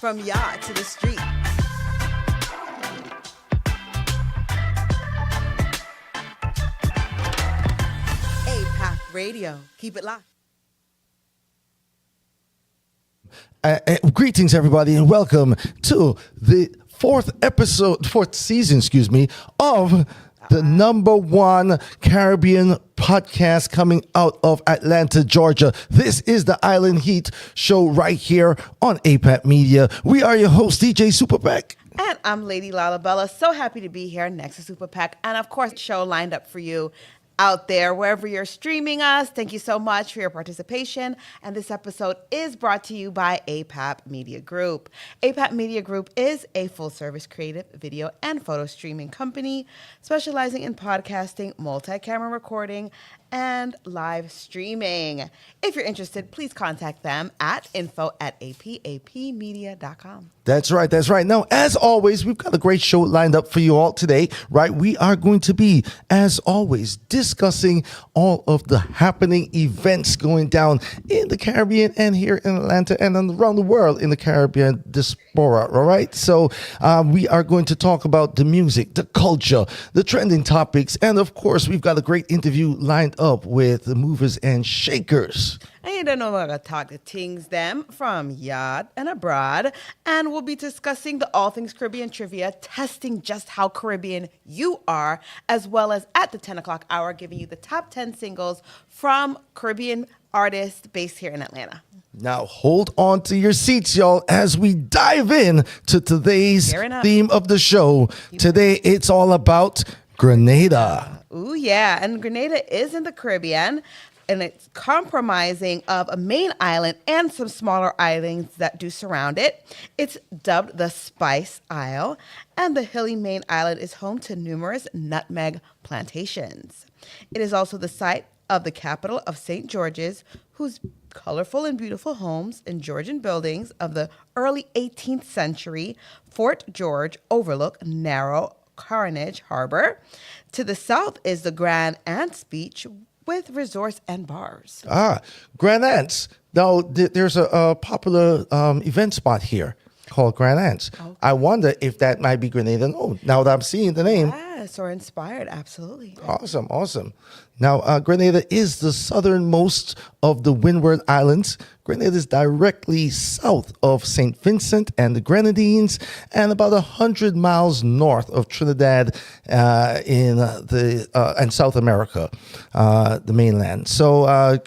From yacht to the street. APAP Radio. Keep it locked. Greetings, everybody, and welcome to the fourth season, of the number one Caribbean podcast coming out of Atlanta, Georgia. This is the Island Heat show right here on APAP Media. We are your host, DJ Superc. And I'm Lady Laabella. So happy to be here next to Superc. And of course, show lined up for you out there, wherever you're streaming us. Thank you so much for your participation. And this episode is brought to you by APAP Media Group. APAP Media Group is a full-service creative video and photo streaming company specializing in podcasting, multi-camera recording, and live streaming. If you're interested, please contact them at info@apapmedia.com. That's right. Now, as always, we've got a great show lined up for you all today, right? We are going to be, as always, discussing all of the happening events going down in the Caribbean and here in Atlanta and around the world in the Caribbean diaspora, all right? So we are going to talk about the music, the culture, the trending topics, and of course, we've got a great interview lined up with the movers and shakers. And you don't know we're going to talk to things them from yard and abroad. And we'll be discussing the All Things Caribbean trivia, testing just how Caribbean you are, as well as at the 10 o'clock hour, giving you the top 10 singles from Caribbean artists based here in Atlanta. Now, hold on to your seats, y'all, as we dive in to today's theme of the show. Today, it's all about Grenada. Ooh, yeah. And Grenada is in the Caribbean. And it's comprising of a main island and some smaller islands that do surround it. It's dubbed the Spice Isle, and the hilly main island is home to numerous nutmeg plantations. It is also the site of the capital of St. George's, whose colorful and beautiful homes and Georgian buildings of the early 18th century Fort George overlook narrow Carnage Harbor. To the south is the Grand Anse Beach, with resorts and bars. Grand Anse. Now, there's a popular event spot here called Grand Anse. Okay. I wonder if that might be Grenada. No, now that I'm seeing the name. Yes, or inspired, absolutely. Awesome. Now, Grenada is the southernmost of the Windward Islands. Grenada is directly south of St. Vincent and the Grenadines and about 100 miles north of Trinidad and South America, the mainland. So,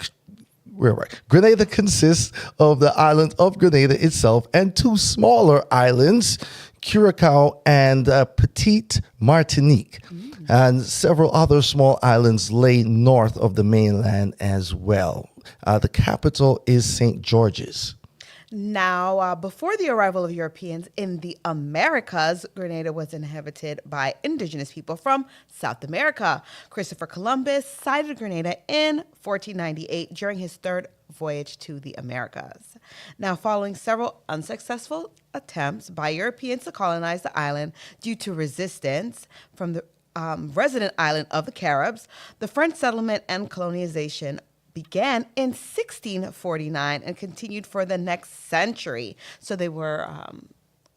Grenada consists of the island of Grenada itself and two smaller islands, Curacao and Petite Martinique. And several other small islands lay north of the mainland as well. The capital is St. George's. Now, before the arrival of Europeans in the Americas, Grenada was inhabited by indigenous people from South America. Christopher Columbus sighted Grenada in 1498 during his third voyage to the Americas. Now, following several unsuccessful attempts by Europeans to colonize the island due to resistance from the resident island of the Caribs, the French settlement and colonization began in 1649 and continued for the next century. So they were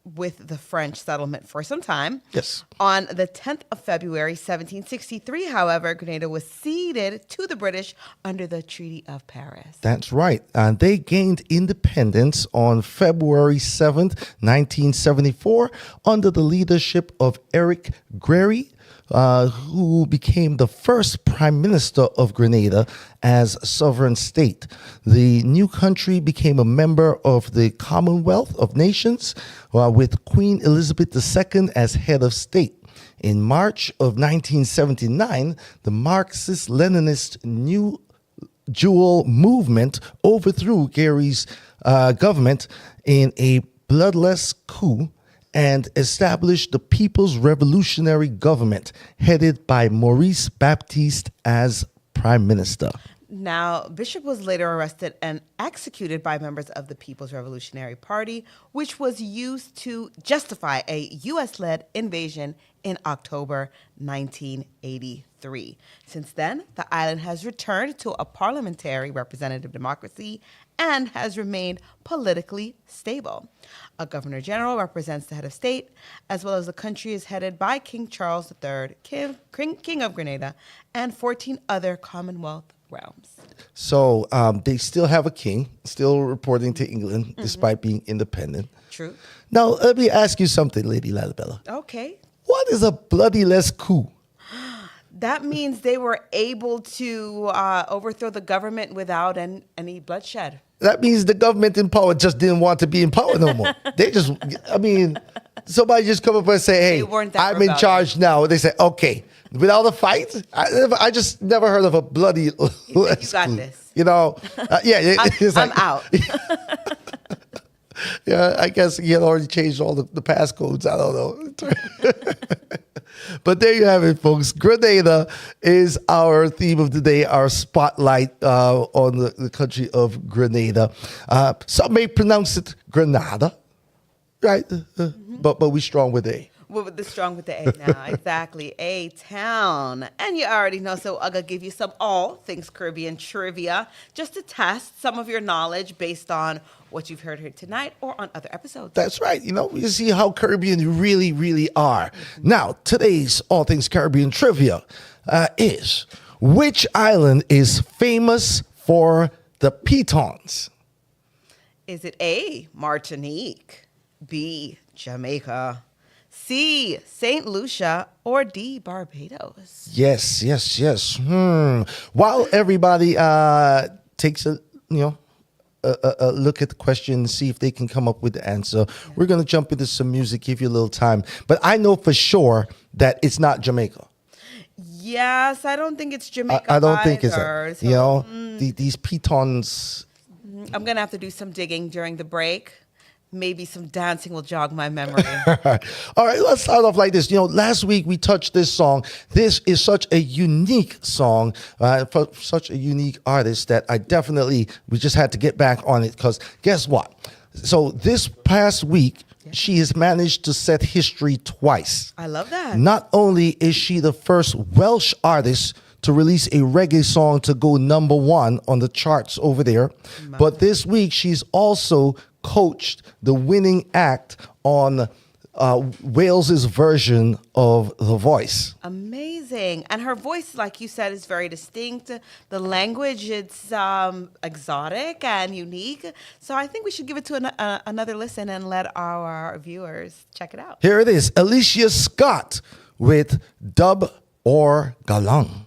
with the French settlement for some time. Yes. On the 10th of February, 1763, however, Grenada was ceded to the British under the Treaty of Paris. That's right. And they gained independence on February 7th, 1974, under the leadership of Eric Greary, who became the first prime minister of Grenada as sovereign state. The new country became a member of the Commonwealth of Nations with Queen Elizabeth II as head of state. In March of 1979, the Marxist-Leninist New Jewel movement overthrew Gary's government in a bloodless coup and established the People's Revolutionary Government, headed by Maurice Baptiste as Prime Minister. Now, Bishop was later arrested and executed by members of the People's Revolutionary Party, which was used to justify a U.S.-led invasion in October 1983. Since then, the island has returned to a parliamentary representative democracy and has remained politically stable. A governor general represents the head of state, as well as the country is headed by King Charles III, King of Grenada, and 14 other Commonwealth realms. So they still have a king, still reporting to England, despite being independent. True. Now, let me ask you something, Lady Laabella. Okay. What is a bloodless coup? That means they were able to overthrow the government without any bloodshed. That means the government in power just didn't want to be in power no more. They just, somebody just come up and say, hey, I'm in charge now. They say, okay, without a fight? I just never heard of a bloody You got this. I'm out. Yeah, I guess he had already changed all the passcodes. I don't know. But there you have it, folks. Grenada is our theme of the day, our spotlight on the country of Grenada. Some may pronounce it Grenada, right? But we strong with A. With the strong with the A now, exactly. A town. And you already know, so I'm going to give you some all things Caribbean trivia just to test some of your knowledge based on what you've heard here tonight or on other episodes. That's right. You see how Caribbean you really, really are. Now, today's all things Caribbean trivia is, which island is famous for the Pitons? Is it A, Martinique, B, Jamaica, C, St. Lucia, or D, Barbados? Yes. While everybody takes a look at the question and see if they can come up with the answer, we're going to jump into some music, give you a little time. But I know for sure that it's not Jamaica. Yes, I don't think it's Jamaica. I don't think it's that. So, these Pitons. I'm going to have to do some digging during the break. Maybe some dancing will jog my memory. All right, let's start off like this. Last week we touched this song. This is such a unique song for such a unique artist that we just had to get back on it because guess what? So this past week, she has managed to set history twice. I love that. Not only is she the first Welsh artist to release a reggae song to go #1 on the charts over there, but this week she's also coached the winning act on Wales's version of The Voice. Amazing. And her voice, like you said, is very distinct. The language, it's exotic and unique. So I think we should give it to another listen and let our viewers check it out. Here it is, Alicia Scott with Dub or Galang.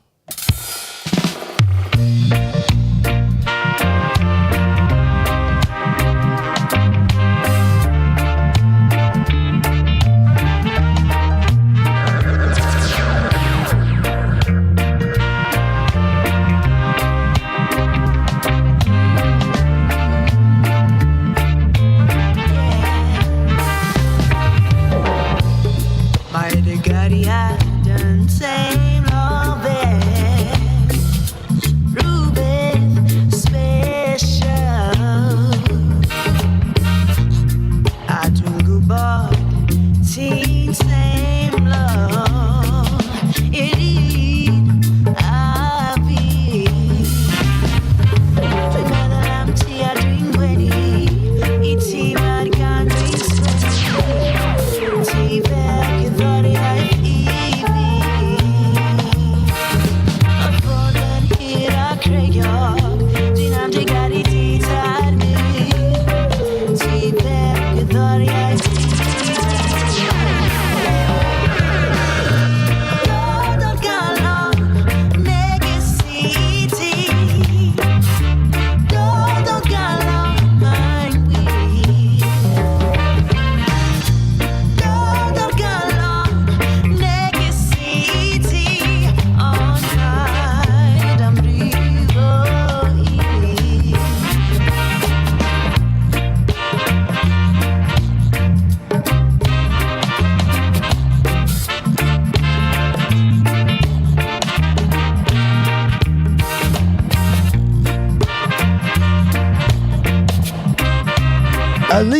Back, you thought I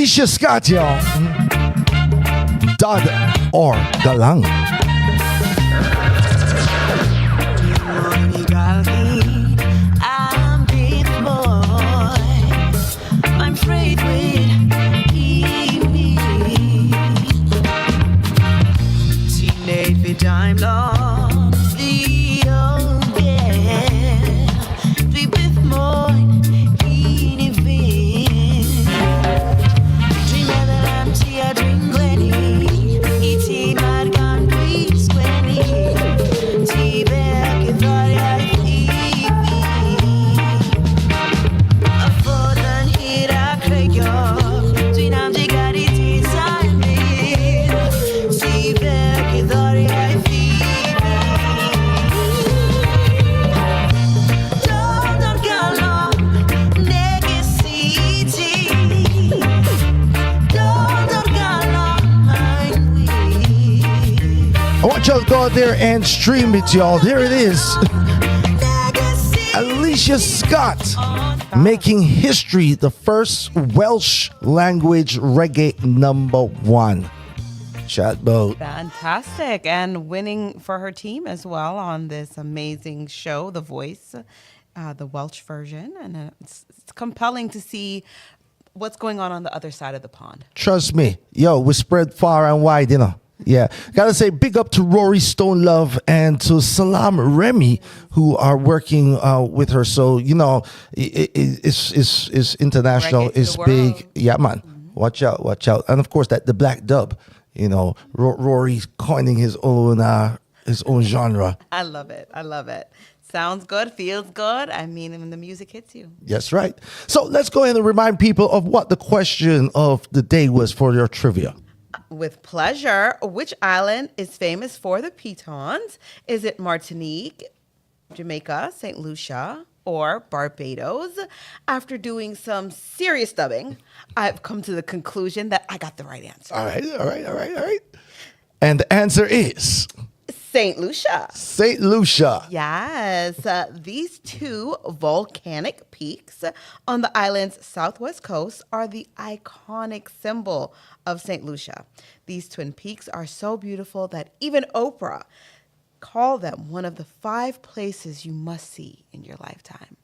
Alicia Scott, y'all. Dad or Galang. I'm afraid with me. Teenage bit time long. The old girl. We with more in vain. Dream that I'm tea, drink Glenny. Eating my gun, please, Glenny. Tea back and thought I I want y'all to go out there and stream it, y'all. There it is. Alicia Scott making history, the first Welsh language reggae #1. Chatboat. Fantastic. And winning for her team as well on this amazing show, The Voice, the Welsh version. And it's compelling to see what's going on the other side of the pond. Trust me. Yo, we spread far and wide, you know. Yeah, gotta say big up to Rory Stone Love and to Salam Remy who are working with her. So you know, it's international, Reggae to it's the big. world. Yeah, man. Watch out, and of course that the Black Dub. You know, Rory's coining his own genre. I love it. Sounds good, feels good. I mean, when the music hits you. That's right. So let's go ahead and remind people of what the question of the day was for your trivia. With pleasure. Which island is famous for the Pitons? Is it Martinique, Jamaica, St. Lucia, or Barbados? After doing some serious dubbing, I've come to the conclusion that I got the right answer. All right. And the answer is St. Lucia. St. Lucia. Yes, these two volcanic peaks on the island's southwest coast are the iconic symbol of St. Lucia. These twin peaks are so beautiful that even Oprah called them one of the 5 places you must see in your lifetime.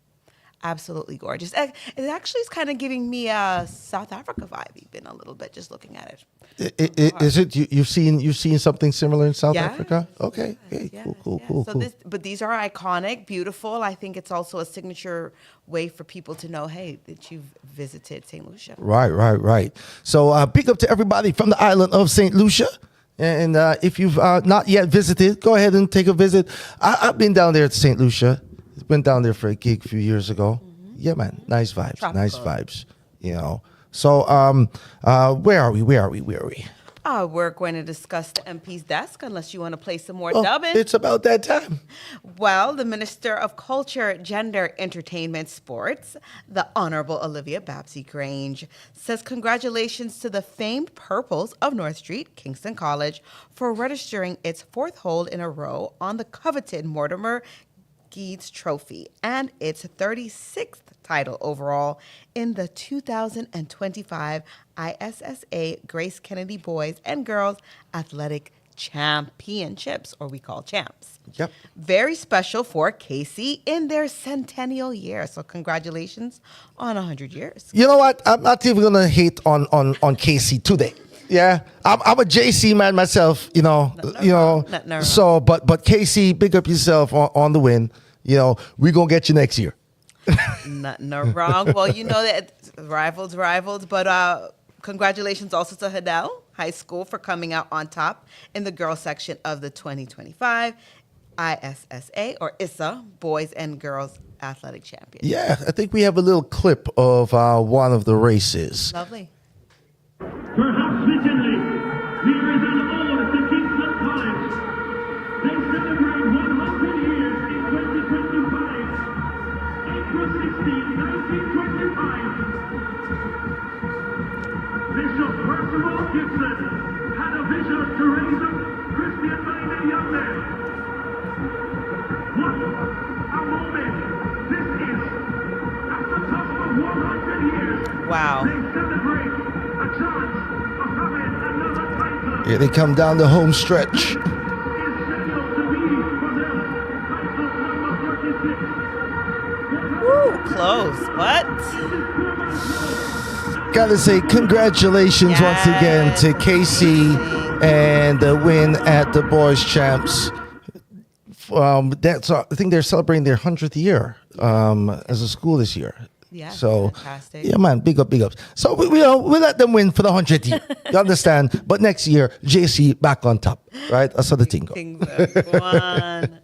Absolutely gorgeous. It actually is kind of giving me a South Africa vibe, even a little bit, just looking at it. Is it you've seen something similar in South Yeah. Africa? Okay, hey, Yes, cool. yes. So but these are iconic, beautiful. I think it's also a signature way for people to know, hey, that you've visited St. Lucia. Right. So big up to everybody from the island of St. Lucia. And if you've not yet visited, go ahead and take a visit. I've been down there to St. Lucia. Went down there for a gig a few years ago. Mm-hmm. Yeah, man. Nice vibes. Tropical. Nice vibes. You know. So where are we? We're going to discuss the MP's desk unless you want to play some more dubbing. It's about that time. Well, the Minister of Culture, Gender, Entertainment, Sports, the Honorable Olivia Babsey-Grange, says congratulations to the famed Purples of North Street, Kingston College, for registering its 4th hold in a row on the coveted Mortimer Geeds Trophy and its 36th title overall in the 2025 ISSA Grace Kennedy Boys and Girls Athletic Championships, or we call champs. Yep. Very special for KC in their centennial year. So congratulations on 100 years. You know what? I'm not even gonna hate on KC today. Yeah, I'm a JC man myself. You know. Nothing So, but KC, big up yourself on the win. You know, we gonna get you next year. Nothing wrong. Well, you know that rivals, but congratulations also to Hadell High School for coming out on top in the girls section of the 2025 ISSA or ISSA Boys and Girls Athletic Champions. Yeah, I think we have a little clip of one of the races. Lovely. Perhaps fittingly, here is an ode to Kingston College. They celebrate 100 years in 2025. April 16, 1925. Bishop Percival Gibson had a vision to raise up Christian-minded young men. What a moment this is. At the top of 100 years, Wow. they celebrate a Here they come down the home stretch. is scheduled to be for them. Title number 36. Woo, close. What? Gotta say congratulations once again to Casey and the win at the Boys Champs. I think they're celebrating their 100th year as a school this year. Yeah, so fantastic. yeah, man, big ups. So we let them win for the 100th year. You understand? But next year, JC back on top, right? That's how the thing goes. Things are fun.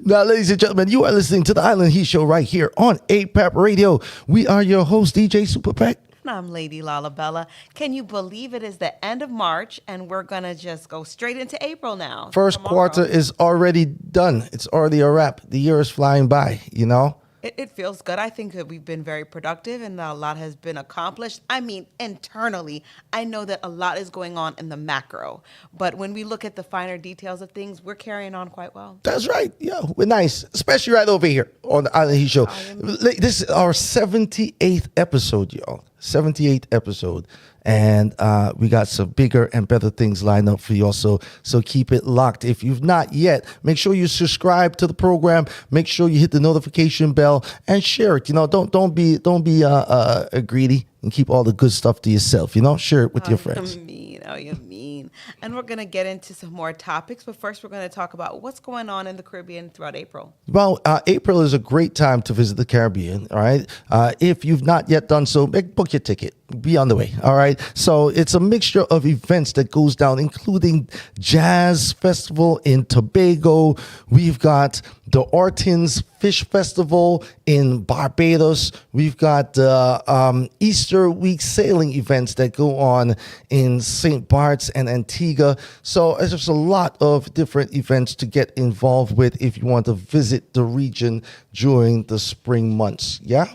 Now, ladies and gentlemen, you are listening to the Island Heat Show right here on APAP Radio. We are your host, DJ Superc. And I'm Lady Laabella. Can you believe it is the end of March and we're going to just go straight into April now? First quarter is already done. It's already a wrap. The year is flying by, you know? It feels good. I think that we've been very productive and a lot has been accomplished. I mean, internally, I know that a lot is going on in the macro. But when we look at the finer details of things, we're carrying on quite well. That's right. Yeah, we're nice. Especially right over here on the Island Heat Show. This is our 78th episode, y'all. 78th episode. And we got some bigger and better things lined up for you also. So keep it locked. If you've not yet, make sure you subscribe to the program. Make sure you hit the notification bell and share it. You know, don't be greedy and keep all the good stuff to yourself. You know, share it with your friends. You mean. And we're going to get into some more topics. But first, we're going to talk about what's going on in the Caribbean throughout April. Well, April is a great time to visit the Caribbean. All right. If you've not yet done so, book your ticket. Be on the way. All right. So it's a mixture of events that goes down, including Jazz Festival in Tobago. We've got the Orton's Fish Festival in Barbados. We've got Easter week sailing events that go on in St. Bart's and Antigua. So there's a lot of different events to get involved with if you want to visit the region during the spring months. Yeah?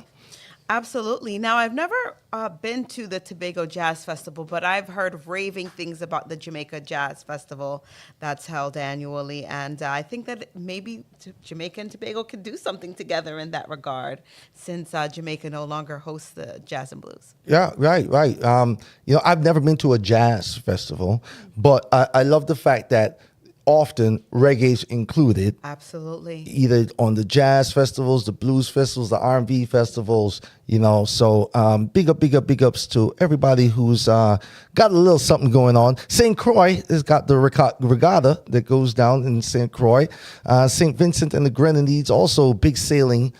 Absolutely. Now, I've never been to the Tobago Jazz Festival, but I've heard raving things about the Jamaica Jazz Festival that's held annually. And I think that maybe Jamaica and Tobago could do something together in that regard, since Jamaica no longer hosts the Jazz and Blues. Yeah, right. You know, I've never been to a jazz festival, but I love the fact that often reggae's included. Absolutely. Either on the jazz festivals, the blues festivals, the R&B festivals, you know. So big ups to everybody who's got a little something going on. St. Croix has got the regatta that goes down in St. Croix. St. Vincent and the Grenadines, also big sailing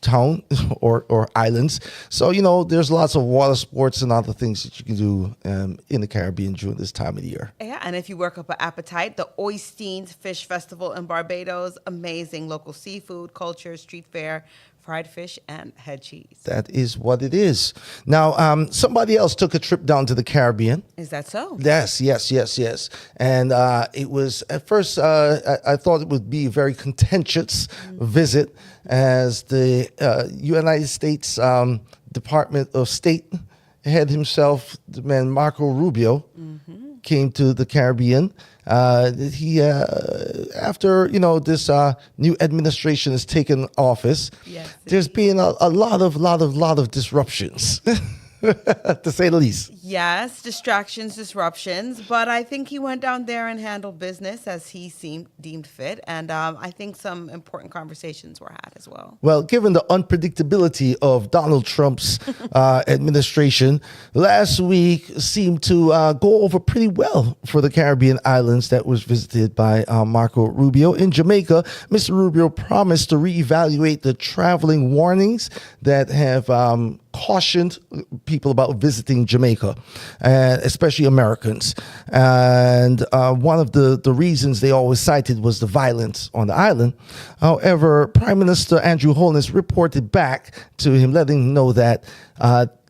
town or islands. So, you know, there's lots of water sports and other things that you can do in the Caribbean during this time of the year. Yeah, and if you work up an appetite, the Oysteins Fish Festival in Barbados, amazing local seafood, culture, street fair, fried fish, and head cheese. That is what it is. Now, somebody else took a trip down to the Caribbean. Is that so? Yes. And it was, at first, I thought it would be a very contentious visit, as the United States Department of State head himself, the man Marco Rubio, came to the Caribbean. He after this new administration has taken office, there's been a lot of disruptions, to say the least. Yes, distractions, disruptions, but I think he went down there and handled business as he deemed fit, and I think some important conversations were had as well. Well, given the unpredictability of Donald Trump's administration, last week seemed to go over pretty well for the Caribbean islands that was visited by Marco Rubio. In Jamaica, Mr. Rubio promised to reevaluate the traveling warnings that have cautioned people about visiting Jamaica, especially Americans. And one of the reasons they always cited was the violence on the island. However, Prime Minister Andrew Holness reported back to him, letting him know that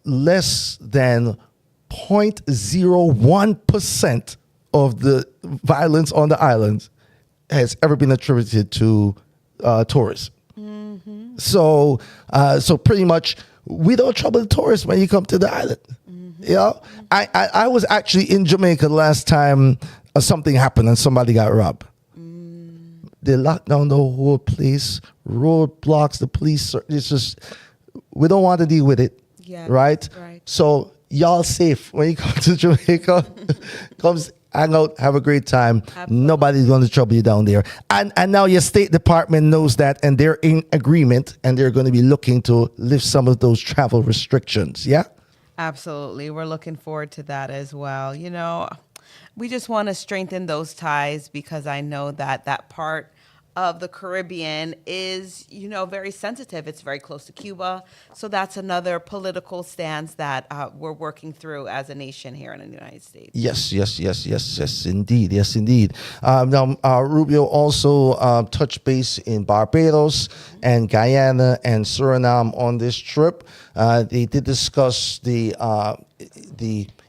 less than 0.01% of the violence on the islands has ever been attributed to tourists. So pretty much, we don't trouble the tourists when you come to the island. You know, I was actually in Jamaica last time something happened and somebody got robbed. They locked down the whole place, roadblocks, the police. It's just, we don't want to deal with it. Yeah, right? Right. So y'all safe when you come to Jamaica. Comes hang out, have a great time. Absolutely. Nobody's going to trouble you down there. And now your State Department knows that, and they're in agreement, and they're going to be looking to lift some of those travel restrictions. Yeah? Absolutely. We're looking forward to that as well. You know, we just want to strengthen those ties because I know that that part of the Caribbean is, you know, very sensitive. It's very close to Cuba. So that's another political stance that we're working through as a nation here in the United States. Yes, indeed. Yes, indeed. Now, Rubio also touched base in Barbados and Guyana and Suriname on this trip. They did discuss the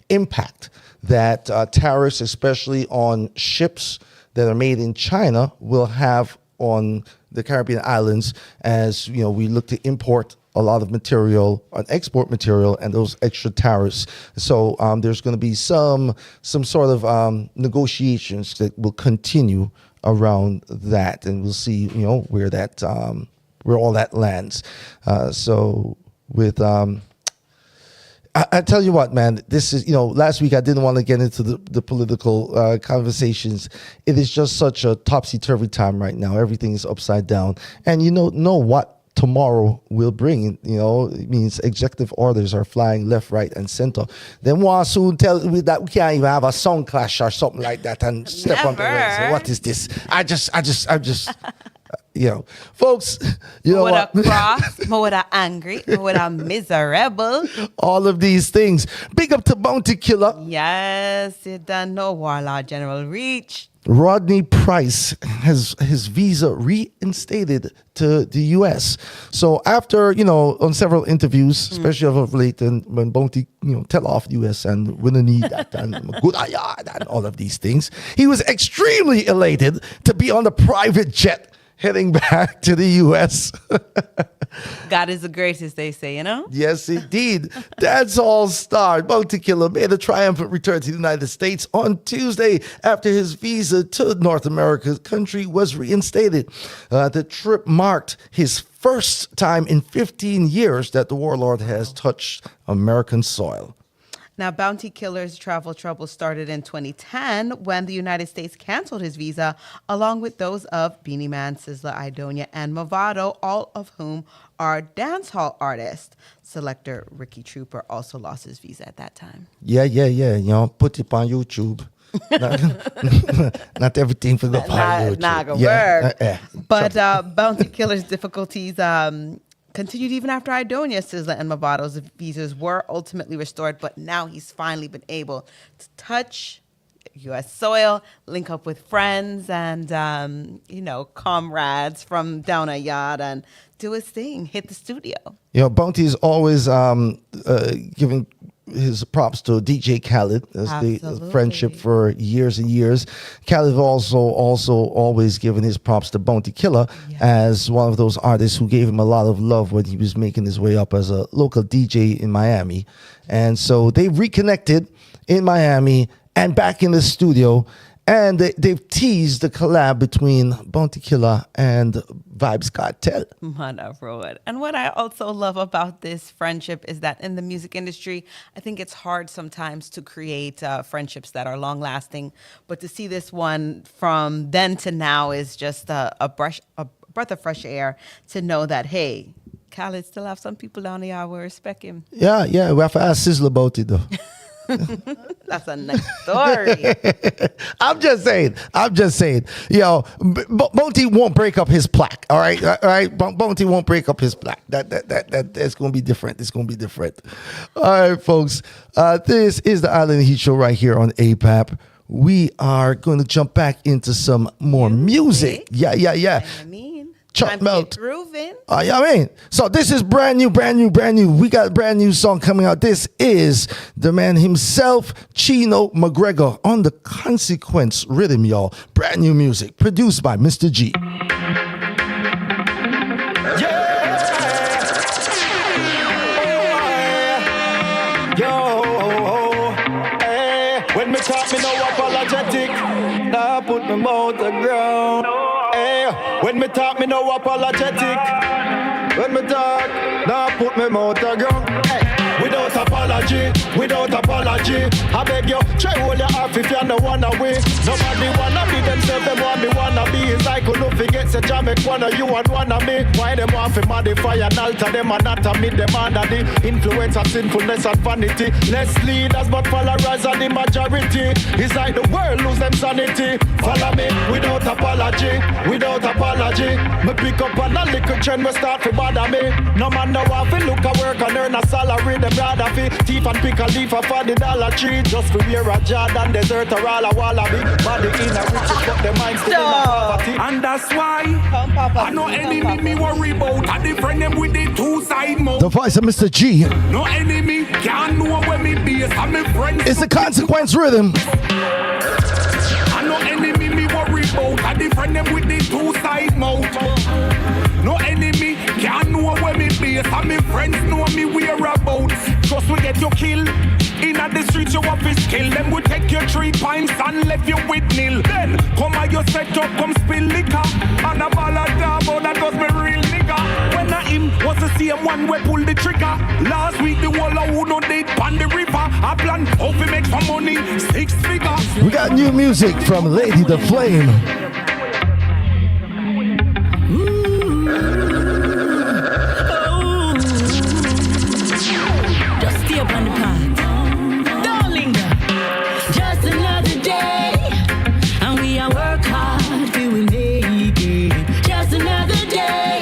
impact that tariffs, especially on ships that are made in China, will have on the Caribbean islands, as you know, we look to import a lot of material, on export material, and those extra tariffs. So there's going to be some sort of negotiations that will continue around that, and we'll see, you know, where that where all that lands. So with I tell you what, man, this is, you know, last week I didn't want to get into the political conversations. It is just such a topsy-turvy time right now. Everything is upside down. And you know what tomorrow will bring. You know, it means executive orders are flying left, right, and center. Then we'll soon tell me that we can't even have a song clash or something like that and step on the rails. So what is this? I just you know, folks, you know what? More cross, more angry, more miserable. All of these things. Big up to Bounty Killer. Yes, you don't know Warlord General Reach. Rodney Price has his visa reinstated to the U.S. So after, you know, on several interviews, especially of late, and when Bounty, you know, tell off the U.S. and when need that and good ayad and all of these things, he was extremely elated to be on the private jet heading back to the U.S. God is the greatest, they say, you know? Yes, indeed. That's all star Bounty Killer made a triumphant return to the United States on Tuesday after his visa to North America's country was reinstated. The trip marked his first time in 15 years that the warlord has touched American soil. Now, Bounty Killer's travel troubles started in 2010 when the United States canceled his visa, along with those of Beanie Man, Sizzla, Idonia, and Movado, all of whom are dancehall artists. Selector Ricky Trooper also lost his visa at that time. Yeah. You know, put it on YouTube. Not everything for the YouTube. Not gonna work. But Bounty Killer's difficulties continued even after Idonia, Sizzla, and Movado's visas were ultimately restored, but now he's finally been able to touch U.S. soil, link up with friends and, you know, comrades from down a yard and do his thing, hit the studio. You know, Bounty is always giving his props to DJ Khaled as the friendship for years and years. Khaled also always given his props to Bounty Killer as one of those artists who gave him a lot of love when he was making his way up as a local DJ in Miami. And so they reconnected in Miami and back in the studio, and they've teased the collab between Bounty Killer and Vibes Cartel. Mother Road. And what I also love about this friendship is that in the music industry, I think it's hard sometimes to create friendships that are long lasting. But to see this one from then to now is just a breath of fresh air to know that, hey, Khaled still have some people down there who respect him. Yeah, we have to ask Sizzla about it though. That's a nice story. I'm just saying. Yo, Bounty won't break up his plaque. All right. Bounty won't break up his plaque. That's gonna be different. It's gonna be different. All right, folks. This is the Island Heat Show right here on APAP. We are going to jump back into some more music. Yeah. I mean, Chuck Melt. Grooving. I mean, so this is brand new. We got a brand new song coming out. This is the man himself, Chino McGregor, on the Consequence rhythm, y'all. Brand new music, produced by Mr. G. When me talk, me no apologetic. Nah, put me mouth on the ground. When me talk, me no apologetic. When me talk, nah, put me mouth on the ground. without apology, without apology. I beg you, try hold your half if you don't wanna win. Nobody wanna be themselves, them want me wanna be. It's like who don't forget say Jamaica wanna you and wanna me. Why them want to modify and alter them anatomy? Them under the influence of sinfulness and vanity. Less leaders but followers are the majority. It's like the world lose them sanity. Follow me without apology, without apology. Me pick up on a little trend, we start to bother me. No man no want to look at work and earn a salary. Them rather fi thief and pick a leaf off of the Dollar Tree. Just to wear a Jordan desert or all a wallaby. Body in a riches but their minds still in a poverty. And that's why I know enemy me worry about. I defend them with the two-side mouth. The voice of Mr. G. No enemy can't know where me be. I'm a friend. It's the consequence rhythm. I know enemy me worry about. I defend them with the two-side mouth. No enemy can't know where me be. I'm a friends know me whereabouts. Just we get your kill. In at the street you have to kill. Them will take your 3 pints and left you with nil. Then come on your set up, come spill liquor. And a ball of double that does me real nigga. When I him was the same one we pull the trigger. Last week the wall of who no date on the river. I plan how to make some money, 6 figures. We got new music from Lady the Flame. Just stay up on the path. Don't linger. Just another day. And we are work hard till we make it. Just another day.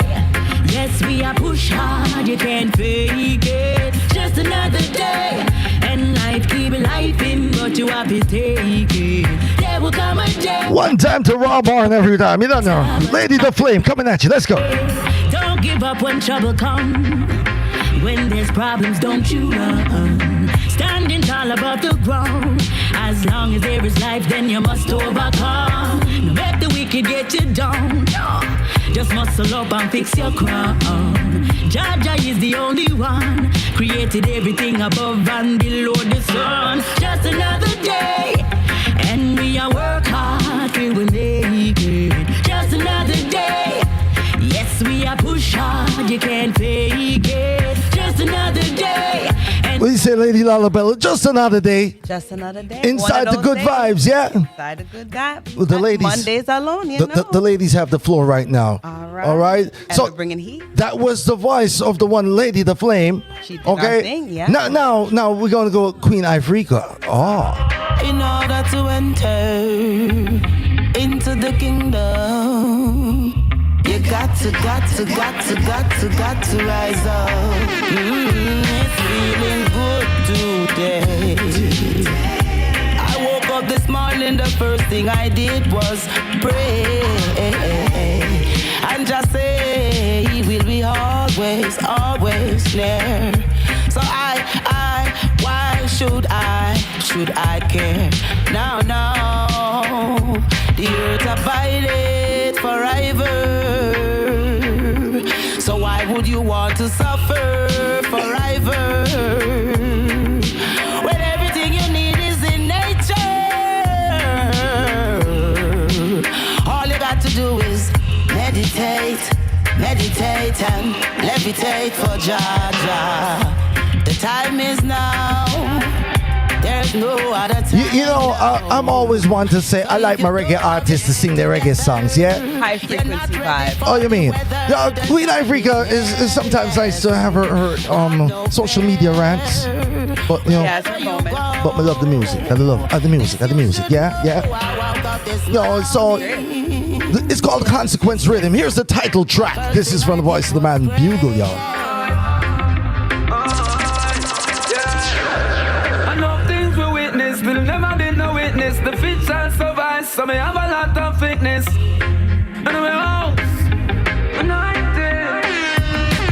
Yes, we are push hard. You can't fake it. Just another day. And life keep life in, but you have to take it. There will come a day. One time to Raw Barn every time. You don't know. Lady the Flame coming at you. Let's go. Don't give up when trouble comes. When there's problems, don't you run. Standing tall above the ground. As long as there is life, then you must overcome. No let the wicked get you down. No. Just muscle up and fix your crown. Jaja is the only one. Created everything above and below the sun. Just another day. And we are work hard till we make it. Just another day. Yes, we are push hard. You can't fake it. Just another day. And What do you say, Lady Laabella? Just another day. Just another day. Inside the good vibes, yeah? Inside the good vibes. Well, the ladies. Mondays alone, you know. The ladies have the floor right now. All right. All right. And we're bringing heat. That was the voice of the one Lady the Flame. She did okay. our thing, yeah. Now we're gonna go Queen Ifrica. Oh. in order to enter into the kingdom, you got to rise up. It's feeling good today. I woke up this morning, the first thing I did was pray and just say He will be always near. So why should I care? No, the earth abided forever. So why would you want to suffer forever? When everything you need is in nature. All you got to do is meditate and levitate for Jah. The time is now. There's no other time. You know, I'm always one to say I like my reggae artists to sing their reggae songs, yeah? High frequency vibe. Oh, you mean? Yeah, Queen Ifrica is sometimes nice to have her social media rants. But, you know, Yeah, it's a moment. but I love the music. I love the music. Yeah. No, so it's called Consequence Rhythm. Here's the title track. This is from the voice of the man Bugle, y'all. Will never be no witness. The fit shall survive, so me have a lot of fitness. And we all anointed.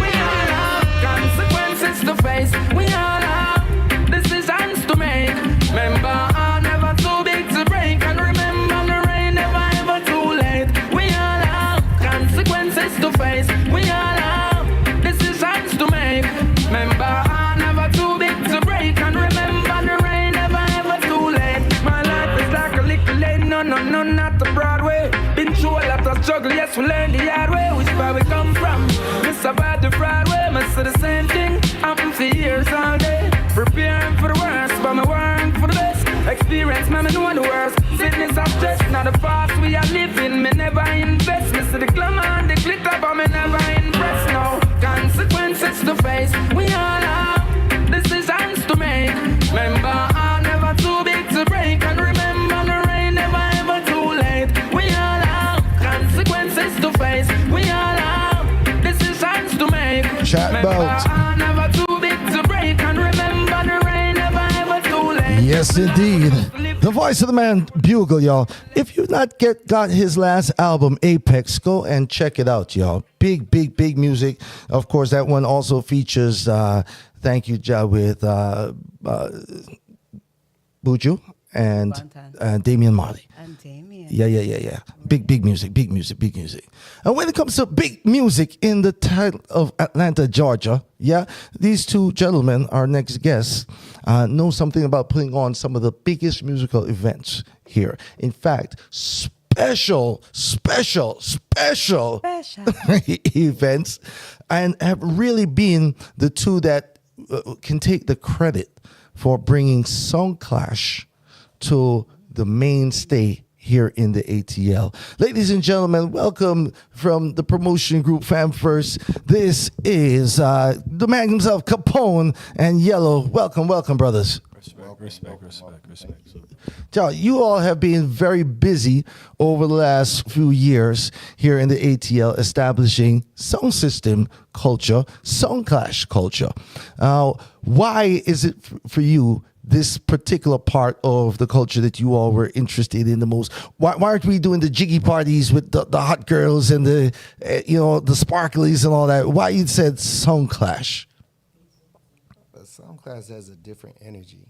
We all have consequences to face. We all have decisions to make. Remember, I'm never too big to break. And remember, the rain never ever too late. We all have consequences to face. We all have decisions to make. Remember, I'm never too big to break. And remember, the rain never ever too late. My life is like a little lane on no, not the Broadway. Been through a lot of struggle, yes, we learned the hard way. Which where we come from? Miss about the Broadway, must say the same thing. I'm for years all day. Preparing for the worst, but me work for the best. Experience, man, me know the worst. Sickness and stress, now the past we are living. Me never invest. Me see the glamour and the glitter, but me never impress. No consequences to face. We all have decisions to make. Remember, I'm never too big to break. And remember, the rain never ever too late. We all have consequences to face. We all have decisions to make. Chat about. I'm never too big to break. And remember, the rain never ever too late. Yes, indeed. The voice of the man, Bugle, y'all. If you've not got his last album, Apex, go and check it out, y'all. Big music. Of course, that one also features Thank You, Ja, with Buju and Damian Marley. And Damien. Yeah. Big music. And when it comes to big music in the town of Atlanta, Georgia, yeah, these two gentlemen, our next guests, know something about putting on some of the biggest musical events here. In fact, special events, and have really been the two that can take the credit for bringing Song Clash to the mainstay here in the ATL. Ladies and gentlemen, welcome from the promotion group Fam First. This is the man himself, Capone and Yellow. Welcome, brothers. Respect. Y'all, you all have been very busy over the last few years here in the ATL establishing sound system culture, Song Clash culture. Why is it for you this particular part of the culture that you all were interested in the most? Why aren't we doing the jiggy parties with the hot girls and the sparklies and all that? Why you said Song Clash? Song Clash has a different energy.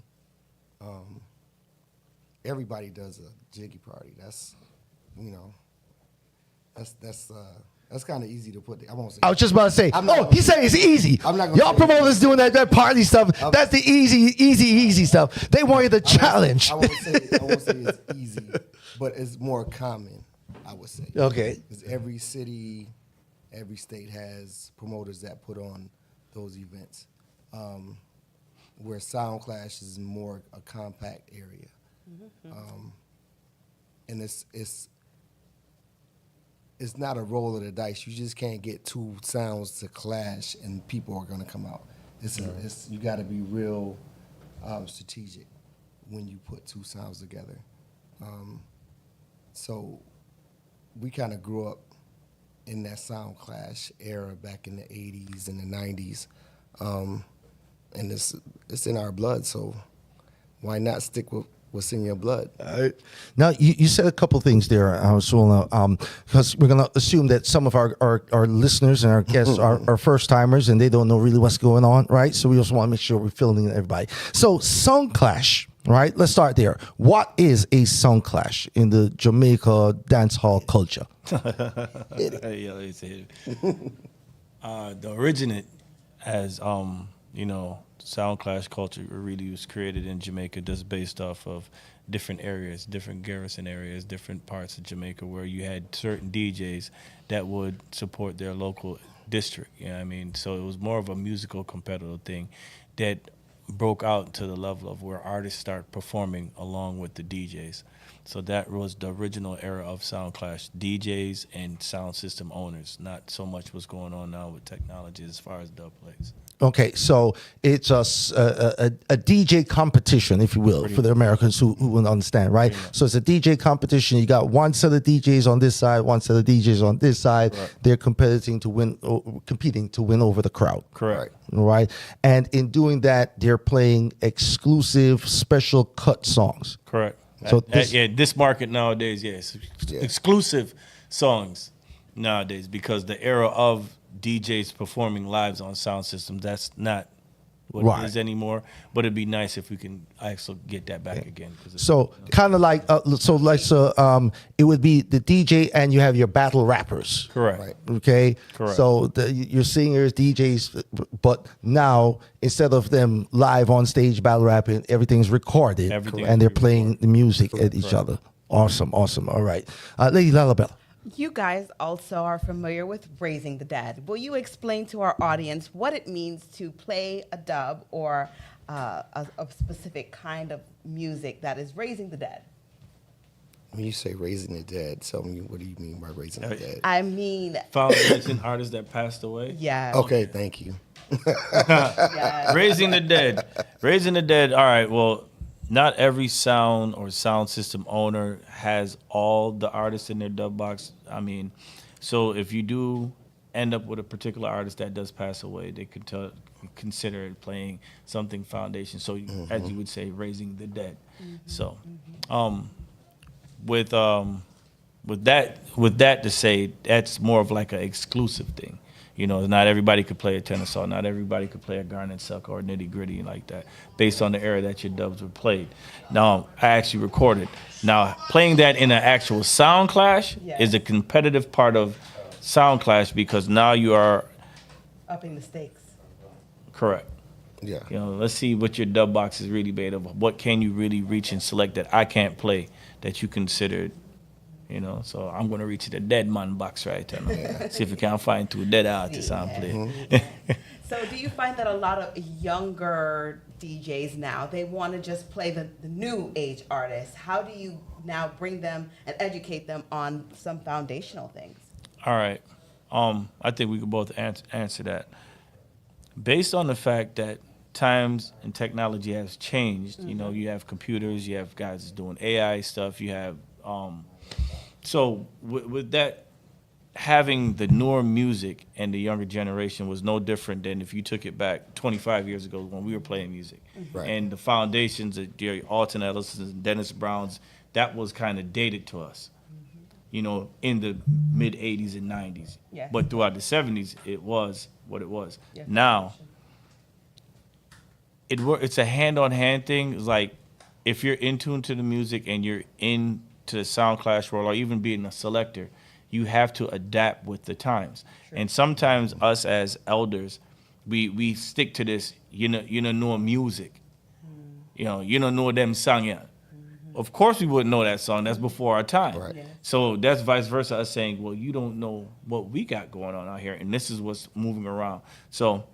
Everybody does a jiggy party. That's kind of easy to put. I won't say. I was just about to say. He said it's easy. I'm not gonna Y'all promoters doing that party stuff. That's the easy stuff. They want you to challenge. I won't say it's easy, but it's more common. I would say. Okay. Because every city, every state has promoters that put on those events. Where Sound Clash is more a compact area, and it's not a roll of the dice. You just can't get two sounds to clash and people are going to come out. You got to be real strategic when you put two sounds together. So we kind of grew up in that Sound Clash era back in the 80s and the 90s. And it's in our blood, so why not stick with what's in your blood? Now, you said a couple things there, because we're going to assume that some of our listeners and our guests are first-timers, and they don't know really what's going on, right? So we just want to make sure we're filling in everybody. So Song Clash, right? Let's start there. What is a Song Clash in the Jamaica dance hall culture? The originate as Sound Clash culture really was created in Jamaica just based off of different areas, different garrison areas, different parts of Jamaica where you had certain DJs that would support their local district. You know what I mean? So it was more of a musical competitive thing that broke out to the level of where artists start performing along with the DJs. So that was the original era of Sound Clash, DJs and sound system owners, not so much what's going on now with technology as far as dub plays. Okay, so it's a DJ competition, if you will, for the Americans who will understand, right? So it's a DJ competition. You got one set of DJs on this side, one set of DJs on this side. Right. They're competing to win over the crowd. Correct. Right? And in doing that, they're playing exclusive, special cut songs. Correct. So this market nowadays, yes, exclusive songs nowadays, because the era of DJs performing lives on sound systems, that's not what it is anymore. But it'd be nice if we can actually get that back again. So kind of like, it would be the DJ and you have your battle rappers. Correct. Right. Okay. Correct. So your singers, DJs, but now instead of them live on stage battle rapping, everything's recorded and they're playing the music at each other. Awesome. All right. Lady Laabella. You guys also are familiar with Raising the Dead. Will you explain to our audience what it means to play a dub or a specific kind of music that is raising the dead? When you say raising the dead, tell me, what do you mean by raising the dead? I mean... Foundation artists that passed away. Yeah. Okay, thank you. Yeah. Raising the dead. Raising the dead. All right, well, not every sound or sound system owner has all the artists in their dub box. I mean, so if you do end up with a particular artist that does pass away, they could consider it playing something foundation. So as you would say, raising the dead. So with that to say, that's more of like an exclusive thing. You know, not everybody could play a tenor saw. Not everybody could play a garnet suck or nitty gritty like that, based on the era that your dubs were played. Now, I actually recorded. Now, playing that in an actual sound clash is a competitive part of sound clash, because now you are Upping the stakes. correct. Yeah. You know, let's see what your dub box is really made of. What can you really reach and select that I can't play that you considered? You know, so I'm gonna reach the dead man box right now. See if we can find two dead artists and play. So do you find that a lot of younger DJs now, they want to just play the new age artists? How do you now bring them and educate them on some foundational things? All right. I think we could both answer that. Based on the fact that times and technology has changed, you know, you have computers, you have guys doing AI stuff, you have so with that, having the newer music and the younger generation was no different than if you took it back 25 years ago when we were playing music. Right. And the foundations of Jerry Alton Ellison's and Dennis Brown's, that was kind of dated to us, you know, in the mid 80s and 90s. Yeah. But throughout the 70s, it was what it was. Yeah. Now, it's a hand-on-hand thing. It's like, if you're in tune to the music and you're into the sound clash world, or even being a selector, you have to adapt with the times. Sure. And sometimes us as elders, we stick to this, you know music. You don't know them song yet. Of course we wouldn't know that song. That's before our time. Right. Yeah. So that's vice versa, us saying, well, you don't know what we got going on out here, and this is what's moving around. So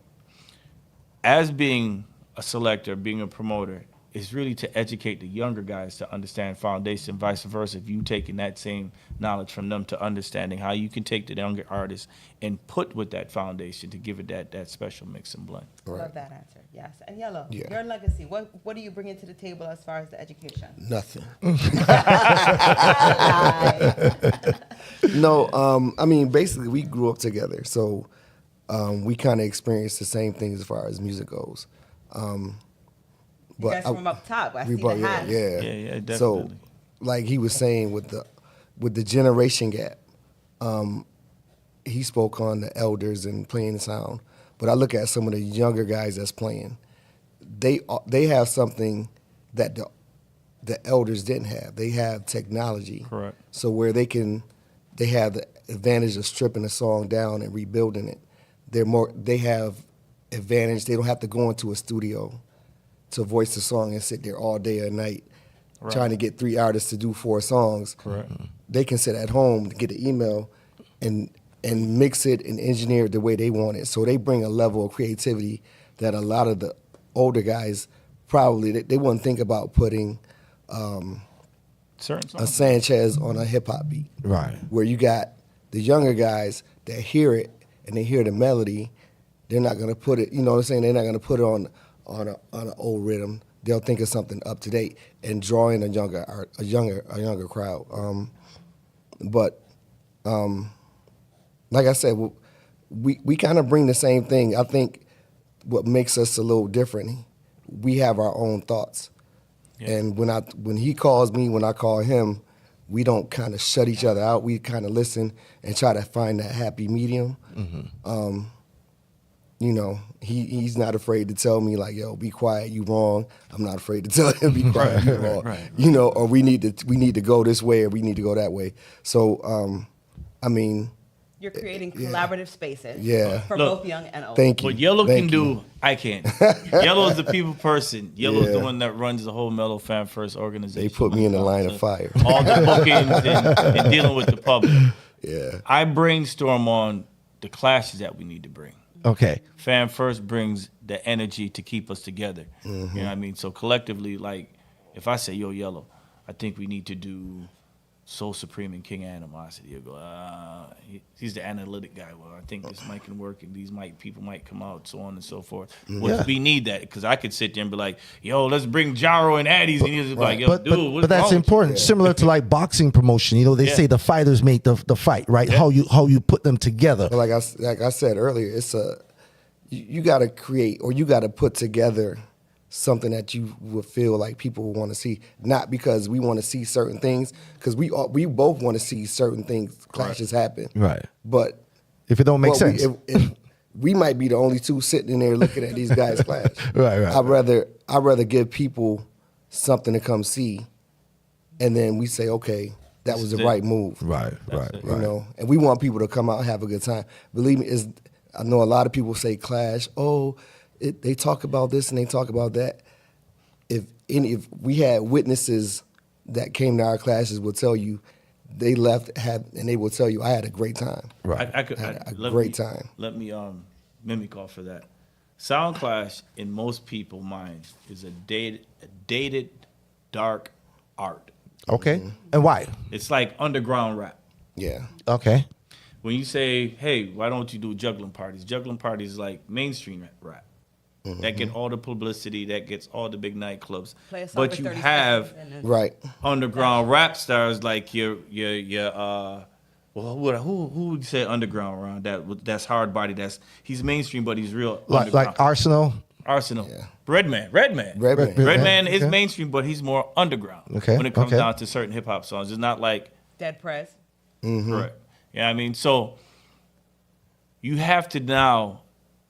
as being a selector, being a promoter, is really to educate the younger guys to understand foundation, vice versa. If you taking that same knowledge from them to understanding how you can take the younger artists and put with that foundation to give it that special mix and blend. Right. Love that answer. Yes. And Yellow, Yeah. your legacy. What do you bring into the table as far as the education? Nothing. No, I mean, basically, we grew up together, so we kind of experienced the same things as far as music goes. You guys from up top. I see the hat. Yeah, definitely. So, like he was saying, with the generation gap, he spoke on the elders and playing the sound. But I look at some of the younger guys that's playing. They have something that the elders didn't have. They have technology. Correct. So where they have the advantage of stripping a song down and rebuilding it. They have advantage. They don't have to go into a studio to voice the song and sit there all day or night trying to get 3 artists to do 4 songs. Correct. They can sit at home, get an email, and mix it and engineer it the way they want it. So they bring a level of creativity that a lot of the older guys probably, they wouldn't think about putting Certain a songs. Sanchez on a hip-hop beat. Right. Where you got the younger guys that hear it and they hear the melody, they're not going to put it, you know what I'm saying? They're not going to put it on an old rhythm. They'll think of something up to date and draw in a younger crowd. But like I said, we kind of bring the same thing. I think what makes us a little different, we have our own thoughts. Yeah. And when he calls me, when I call him, we don't kind of shut each other out. We kind of listen and try to find that happy medium. Mm-hmm. You know, he's not afraid to tell me, like, yo, be quiet, you wrong. I'm not afraid to tell him, be quiet, you wrong. Right. You know, or we need to go this way or we need to go that way. So, I mean, You're creating collaborative spaces Yeah. for Look, both young and old. Thank you. What Yellow Thank can you. do, I can't. Yellow is the people person. Yellow is the Yeah. one that runs the whole Mellow Fan First organization. They put me in the line of fire. All the bookings and dealing with the public. Yeah. I brainstorm on the clashes that we need to bring. Okay. Fan First brings the energy to keep us together. You know what I mean? So collectively, like, if I say, yo, Yellow, I think we need to do Soul Supreme and King Animosity. You'll go, he's the analytic guy. Well, I think this might can work, and people might come out, so on and so forth. We need that, because I could sit there and be like, yo, let's bring Jaro and Addies, and he's just like, yo, dude, what's but that's wrong with important. Similar to like boxing promotion, you know, they say the fighters make the fight, right? How you put them together. But like I said earlier, it's you got to create, or you got to put together something that you would feel like people would want to see, not because we want to see certain things, because we both want to see certain things, clashes happen, Right. But If it don't make sense. if we might be the only two sitting in there looking at these guys clash. Right. I'd rather give people something to come see, and then we say, okay, that was the right move. Right. You know, and we want people to come out and have a good time. Believe me, I know a lot of people say clash. Oh, they talk about this and they talk about that. If we had witnesses that came to our classes, will tell you they left and they will tell you I had a great time. Right. I had a great time. Let me mimic off of that. Sound clash in most people's minds is a dated, dark art. Okay. And why? It's like underground rap. Yeah. Okay. When you say, hey, why don't you do juggling parties? Juggling parties is like mainstream rap. That get all the publicity, that gets all the big nightclubs. Play a song But for you 30 have seconds and Right. underground rap stars like your who would you say underground around that's hard body, he's mainstream but he's real underground. Like Arsenal. Yeah. Redman. Redman. Is Okay. mainstream but he's more underground when it comes down to certain hip hop songs. It's not like Dead Prez. Correct. Yeah, I mean, so you have to now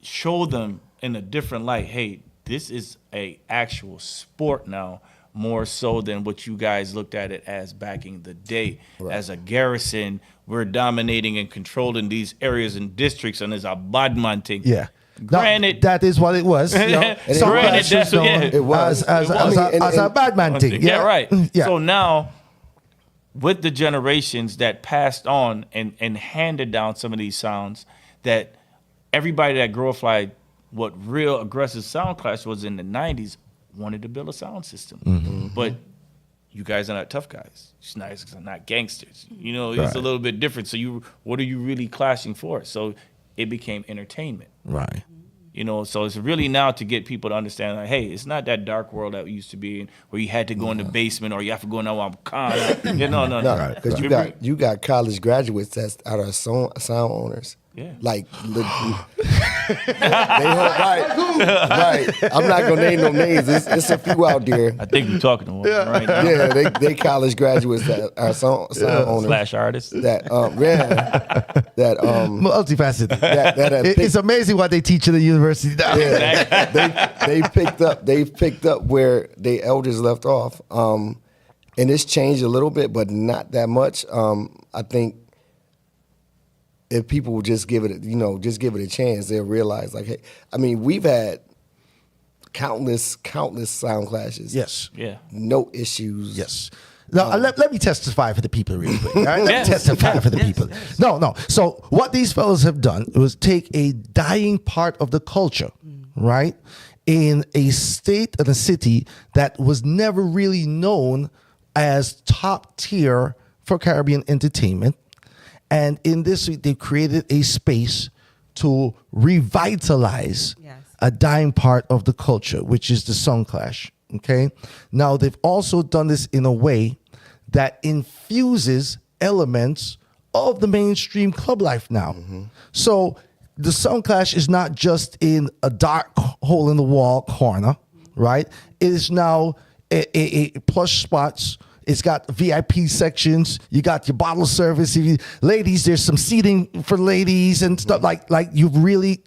show them in a different light. Hey, this is a actual sport now, more so than what you guys looked at it as back in the day. Right. As a garrison, we're dominating and controlling these areas and districts, and there's a bad man thing. Yeah. Granted, no, that is what it was. You know, some granted, clashes that's what- known yeah. It was. as a bad man thing. Yeah, right. Yeah. So now, with the generations that passed on and handed down some of these sounds, that everybody that grew up like what real aggressive sound clash was in the 90s wanted to build a sound system. But you guys are not tough guys. You're not gangsters. You know, it's a little bit different. So what are you really clashing for? So it became entertainment. Right. You know, so it's really now to get people to understand, like, hey, it's not that dark world that we used to be in, where you had to go in the basement or you have to go in I'm con. No. Because you got college graduates that's out of sound owners. Yeah. Like, they right. I'm not gonna name no names. It's a few out there. I think we're talking to one right now. Yeah, they college graduates that are sound owners. / artists. That Multifaceted. that It's amazing what they teach in the university now. Yeah, they've picked up where the elders left off, and it's changed a little bit, but not that much. I think if people would just give it a chance, they'll realize, like, hey, I mean, we've had countless sound clashes. Yes. Yeah. No issues. Yes. Now, let me testify for the people really quick. All right? Let me testify for the people. Yes. No. So what these fellas have done was take a dying part of the culture, right, in a state and a city that was never really known as top tier for Caribbean entertainment. And in this, they created a space to revitalize a dying part of the culture, which is the sound clash. Okay. Now, they've also done this in a way that infuses elements of the mainstream club life now. So the sound clash is not just in a dark hole in the wall corner, right? It is now a plush spots. It's got VIP sections. You got your bottle service. Ladies, there's some seating for ladies and stuff like you've really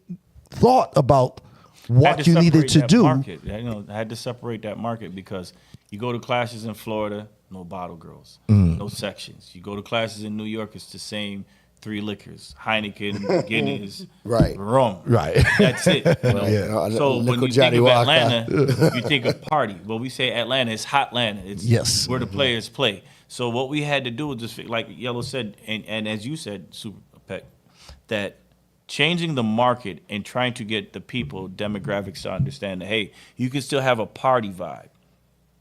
thought about what you needed to do. Market. I had to separate that market because you go to classes in Florida, no bottle girls, no sections. You go to classes in New York, it's the same 3 liquors: Heineken, Guinness, Right. rum. Right. That's it. You know? Yeah. So when Liquid you Johnny think of Walker. Atlanta, you think of party. Well, we say Atlanta, it's hot Atlanta. It's Yes. where the players play. So what we had to do was just, like Yellow said, and as you said, Superc, that changing the market and trying to get the people, demographics to understand that, hey, you can still have a party vibe,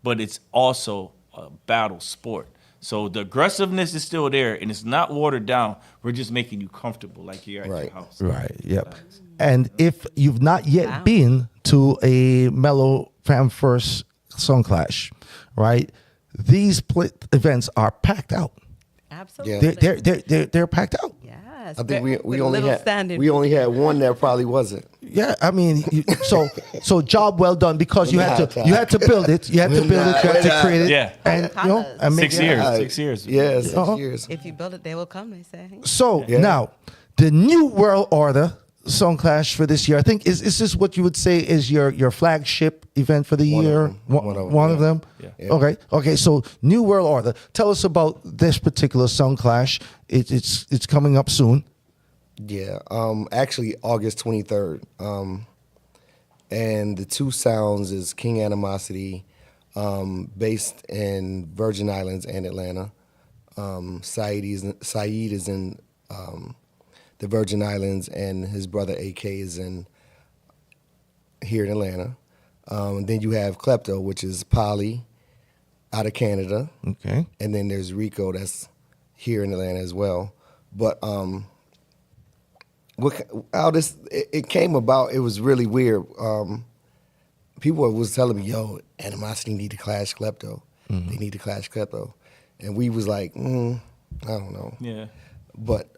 but it's also a battle sport. So the aggressiveness is still there, and it's not watered down. We're just making you comfortable like you're at your house. Right. Yep. And if you've not yet been to a Mellow Fam First Song Clash, right? These events are packed out. Absolutely. They're packed out. Yes. I think we With only little had standing one that probably wasn't. Yeah, I mean, so job well done because you had to build it. You had to build it. You had to create it. Yeah. And and 6 make- years. 6 years. Yeah, 6 Uh-huh. years. If you build it, they will come, they say. So now, the New World Order Song Clash for this year, I think is this what you would say is your flagship event for the year? One of them. Yeah. Okay. So New World Order. Tell us about this particular Song Clash. It's coming up soon. Yeah, actually August 23rd. And the 2 sounds is King Animosity, based in Virgin Islands and Atlanta. Saeed is in the Virgin Islands, and his brother AK is here in Atlanta. Then you have Klepto, which is Polly out of Canada. Okay. And then there's Rico that's here in Atlanta as well. But how it came about, it was really weird. People was telling me, yo, Animosity need to clash Klepto. They need to clash Klepto. And we was like, I don't know. Yeah. But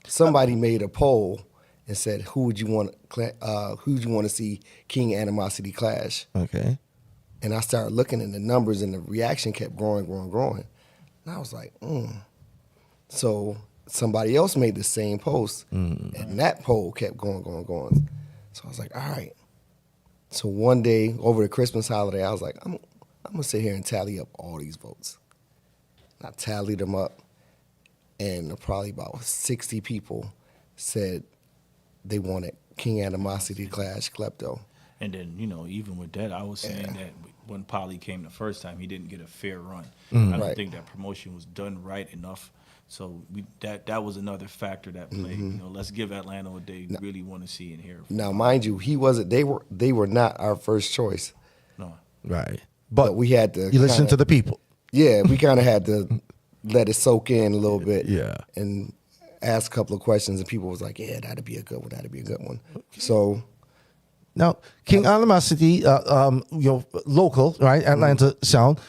somebody made a poll and said, who would you want to see King Animosity clash? Okay. And I started looking at the numbers, and the reaction kept growing. And I was like, So somebody else made the same post, and that poll kept going. So I was like, all right. So one day over the Christmas holiday, I was like, I'm gonna sit here and tally up all these votes. And I tallied them up, and probably about 60 people said they wanted King Animosity to clash Klepto. And then, even with that, I was saying that when Polly came the first time, he didn't get a fair run. I don't think that promotion was done right enough. So that was another factor that played. Let's give Atlanta what they really want to see and hear. Now, mind you, they were not our first choice. No. Right. But we had to. You listen to the people. Yeah, we kind of had to let it soak in a little bit. Yeah. And ask a couple of questions, and people was like, yeah, that'd be a good one. So. Now, King Animosity, local, right? Atlanta sound.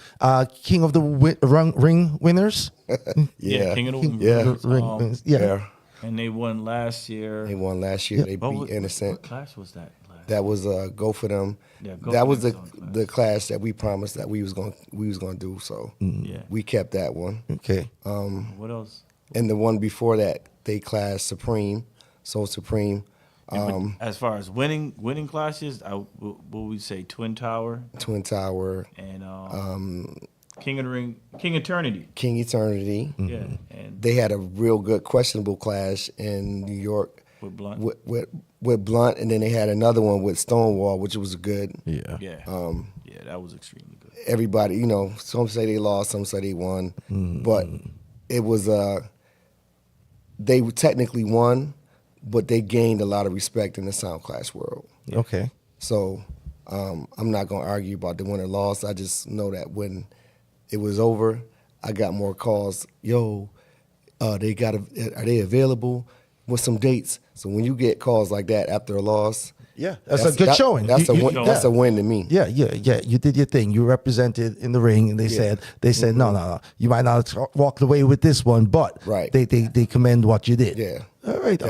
King of the ring winners. Yeah, King of the Winners. Yeah. And they won last year. They beat Innocent. What class was that? That was Go For Them. Yeah, that was the class that we promised that we was gonna do. So we kept that one. Okay. What else? And the one before that, they clashed Supreme, Soul Supreme. As far as winning clashes, what would we say? Twin Tower, and King of the Ring, King Eternity. Yeah, and they had a real good questionable clash in New York with Blunt. With Blunt, and then they had another one with Stonewall, which was good. Yeah. That was extremely good. Everybody, some say they lost, some say they won, but it was they technically won. But they gained a lot of respect in the Sound Clash world. Okay. So I'm not going to argue about the winner loss. I just know that when it was over, I got more calls. Yo, are they available? With some dates. So when you get calls like that after a loss, that's a good showing. That's a win to me. Yeah. You did your thing. You represented in the ring, and they said no. You might not walk away with this one, but they commend what you did. Yeah. All right.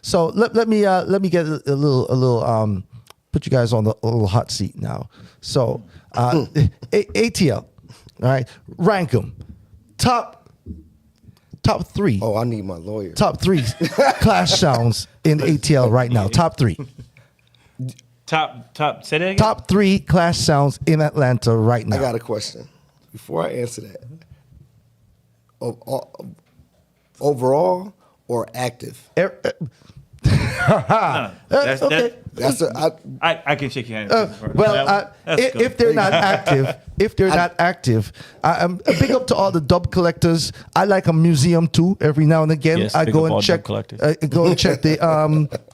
So let me get a little put you guys on a little hot seat now. So ATL, all right, rank them top 3. Oh, I need my lawyer. Top 3 clash sounds in ATL right now. Top 3. Top. Say that again? Top 3 clash sounds in Atlanta right now. I got a question. Before I answer that, Overall or active? That's Okay. That's I can shake your hand. If they're not active, I'm big up to all the dub collectors. I like a museum too. Every now and again, Yes, I big go up all and check. dub collectors. Go and check the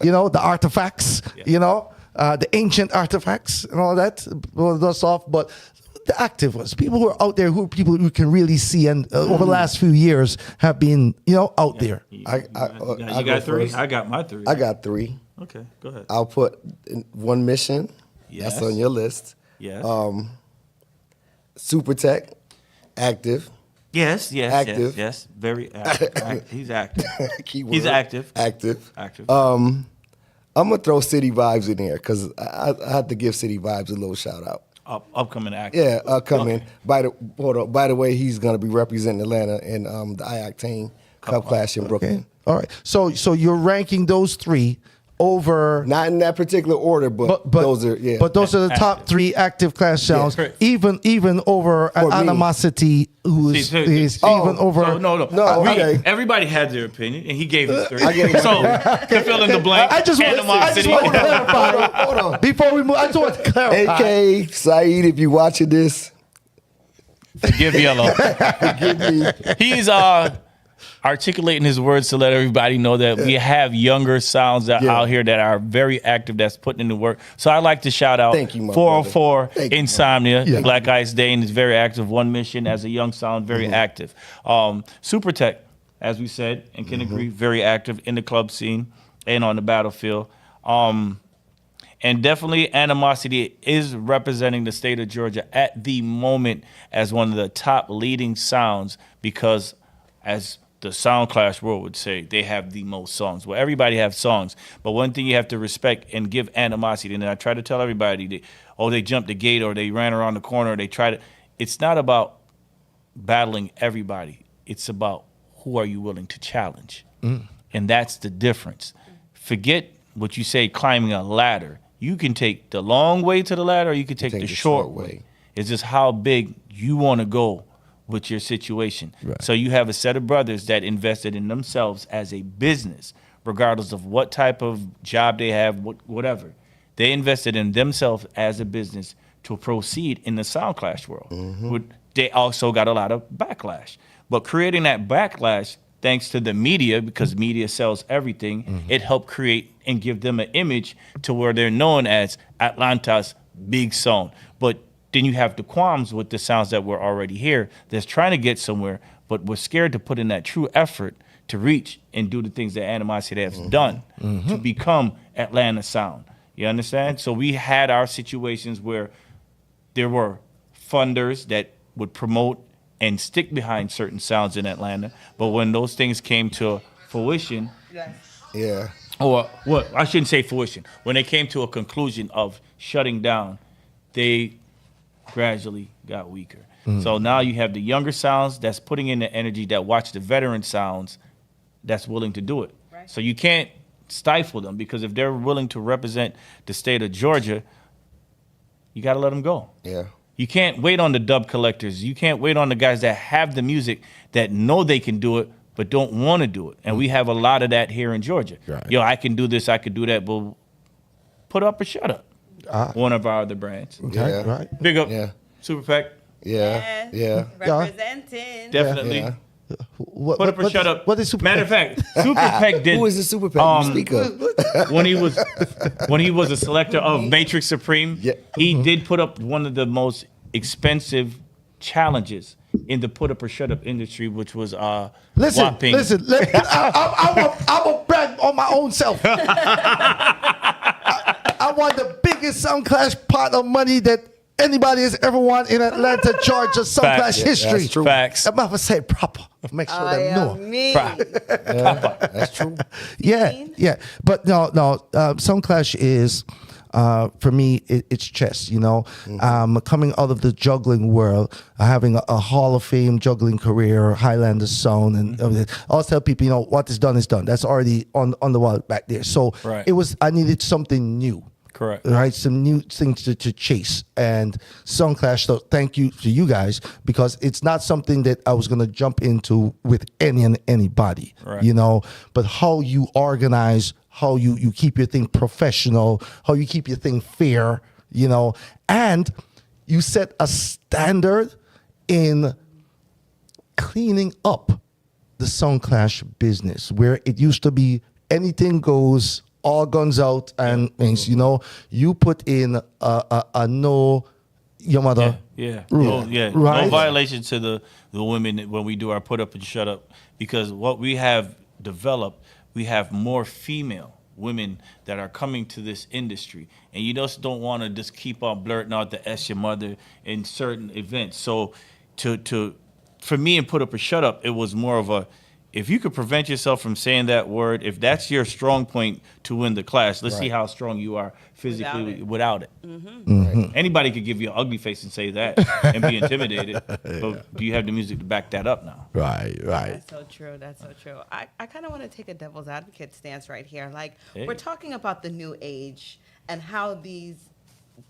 the artifacts. The ancient artifacts and all that. Blow the dust off, but. The active ones, people who are out there, people who can really see, and over the last few years have been, out there. You got three? First. I got my three. I got 3. Okay, go ahead. I'll put in One Mission. Yes. That's on your list. Yes. Superc, active. Yes. Active. Yes. Very active. He's active. Keyword. He's active. Active. Active. I'm gonna throw City Vibes in here because I have to give City Vibes a little shout out. Upcoming active. Yeah, upcoming. By the way, he's gonna be representing Atlanta in the I-Octane Cup Clash in Brooklyn. Okay. All right. So you're ranking those 3 over. Not in that particular order, but those are But those are the top 3 active class sounds. Yeah. even over For me. Animosity, who is even over. No, okay. Everybody had their opinion, and he gave his 3. I gave So to fill in the blank, I just want animosity. to clarify. Hold on. Before we move, I just want to clarify. AK Saeed, if you watching this, Forgive Yellow. give me. He's articulating his words to let everybody know that we have younger sounds that out here that are very active, that's putting in the work. So I'd like to shout out Thank you, my 404 brother. Thank you, Insomnia, Yeah. Black Ice Dane is very active. One Mission as a young sound, very active. Superc, as we said, and can agree, very active in the club scene and on the battlefield. And definitely Animosity is representing the state of Georgia at the moment as one of the top leading sounds because, as the Sound Clash world would say, they have the most songs. Well, everybody has songs, but one thing you have to respect and give Animosity, and I try to tell everybody, they jumped the gate or they ran around the corner, or they tried to. It's not about battling everybody. It's about who are you willing to challenge. And that's the difference. Forget what you say, climbing a ladder. You can take the long way to the ladder, or you can take the short way. It's just how big you want to go with your situation. Right. So you have a set of brothers that invested in themselves as a business, regardless of what type of job they have, whatever. They invested in themselves as a business to proceed in the Sound Clash world. They also got a lot of backlash. But creating that backlash, thanks to the media, because media sells everything, it helped create and give them an image to where they're known as Atlanta's big sound. But then you have the qualms with the sounds that were already here that's trying to get somewhere, but we're scared to put in that true effort to reach and do the things that Animosity has done to become Atlanta sound. You understand? So we had our situations where there were funders that would promote and stick behind certain sounds in Atlanta, but when those things came to fruition, Yeah. or what I shouldn't say fruition, when they came to a conclusion of shutting down, they gradually got weaker. So now you have the younger sounds that's putting in the energy that watch the veteran sounds that's willing to do it. Right. So you can't stifle them, because if they're willing to represent the state of Georgia, you got to let them go. Yeah. You can't wait on the dub collectors. You can't wait on the guys that have the music, that know they can do it, but don't want to do it. And we have a lot of that here in Georgia. Right. Yo, I can do this, I could do that, but put up or shut up. One of our other brands. Okay, Yeah. right. Big up, Yeah. Superc. Yeah. Representing. Definitely. Yeah. Put up or shut up. What is Superc? Matter of fact, Superc did. Who is the Superc you speak of? when he was a selector of Matrix Supreme, Yeah. he did put up one of the most expensive challenges in the put up or shut up industry, which was Listen, whopping. I will brag on my own self. I want the biggest Sound Clash pot of money that anybody has ever won in Atlanta, Georgia, Sound Clash history. That's true. Facts. I'm about to say proper. Make sure they know. Me. That's true. Yeah. But no. Sound Clash is, for me, it's chess. Coming out of the juggling world, having a Hall of Fame juggling career, Highlander sound, and everything. I always tell people, what is done is done. That's already on the wall back there. So Right. I needed something new. Correct. Right, some new things to chase. And Sound Clash, so thank you to you guys, because it's not something that I was going to jump into with anybody, Right. you know, but how you organize, how you keep your thing professional, how you keep your thing fair, you know, and you set a standard in cleaning up the Sound Clash business, where it used to be anything goes, all guns out, and things, you know, you put in a no, your mother. Yeah. rule, No right? violation to the women when we do our put up and shut up, because what we have developed, we have more female women that are coming to this industry, and you just don't want to just keep on blurting out the S your mother in certain events. So for me and put up or shut up, it was more of a, if you could prevent yourself from saying that word, if that's your strong point to win the clash, let's see how strong you are physically without it. Anybody could give you an ugly face and say that and be intimidated, but do you have the music to back that up now? Right. That's so true. That's so true. I kind of want to take a devil's advocate stance right here. Like, we're talking about the new age and how these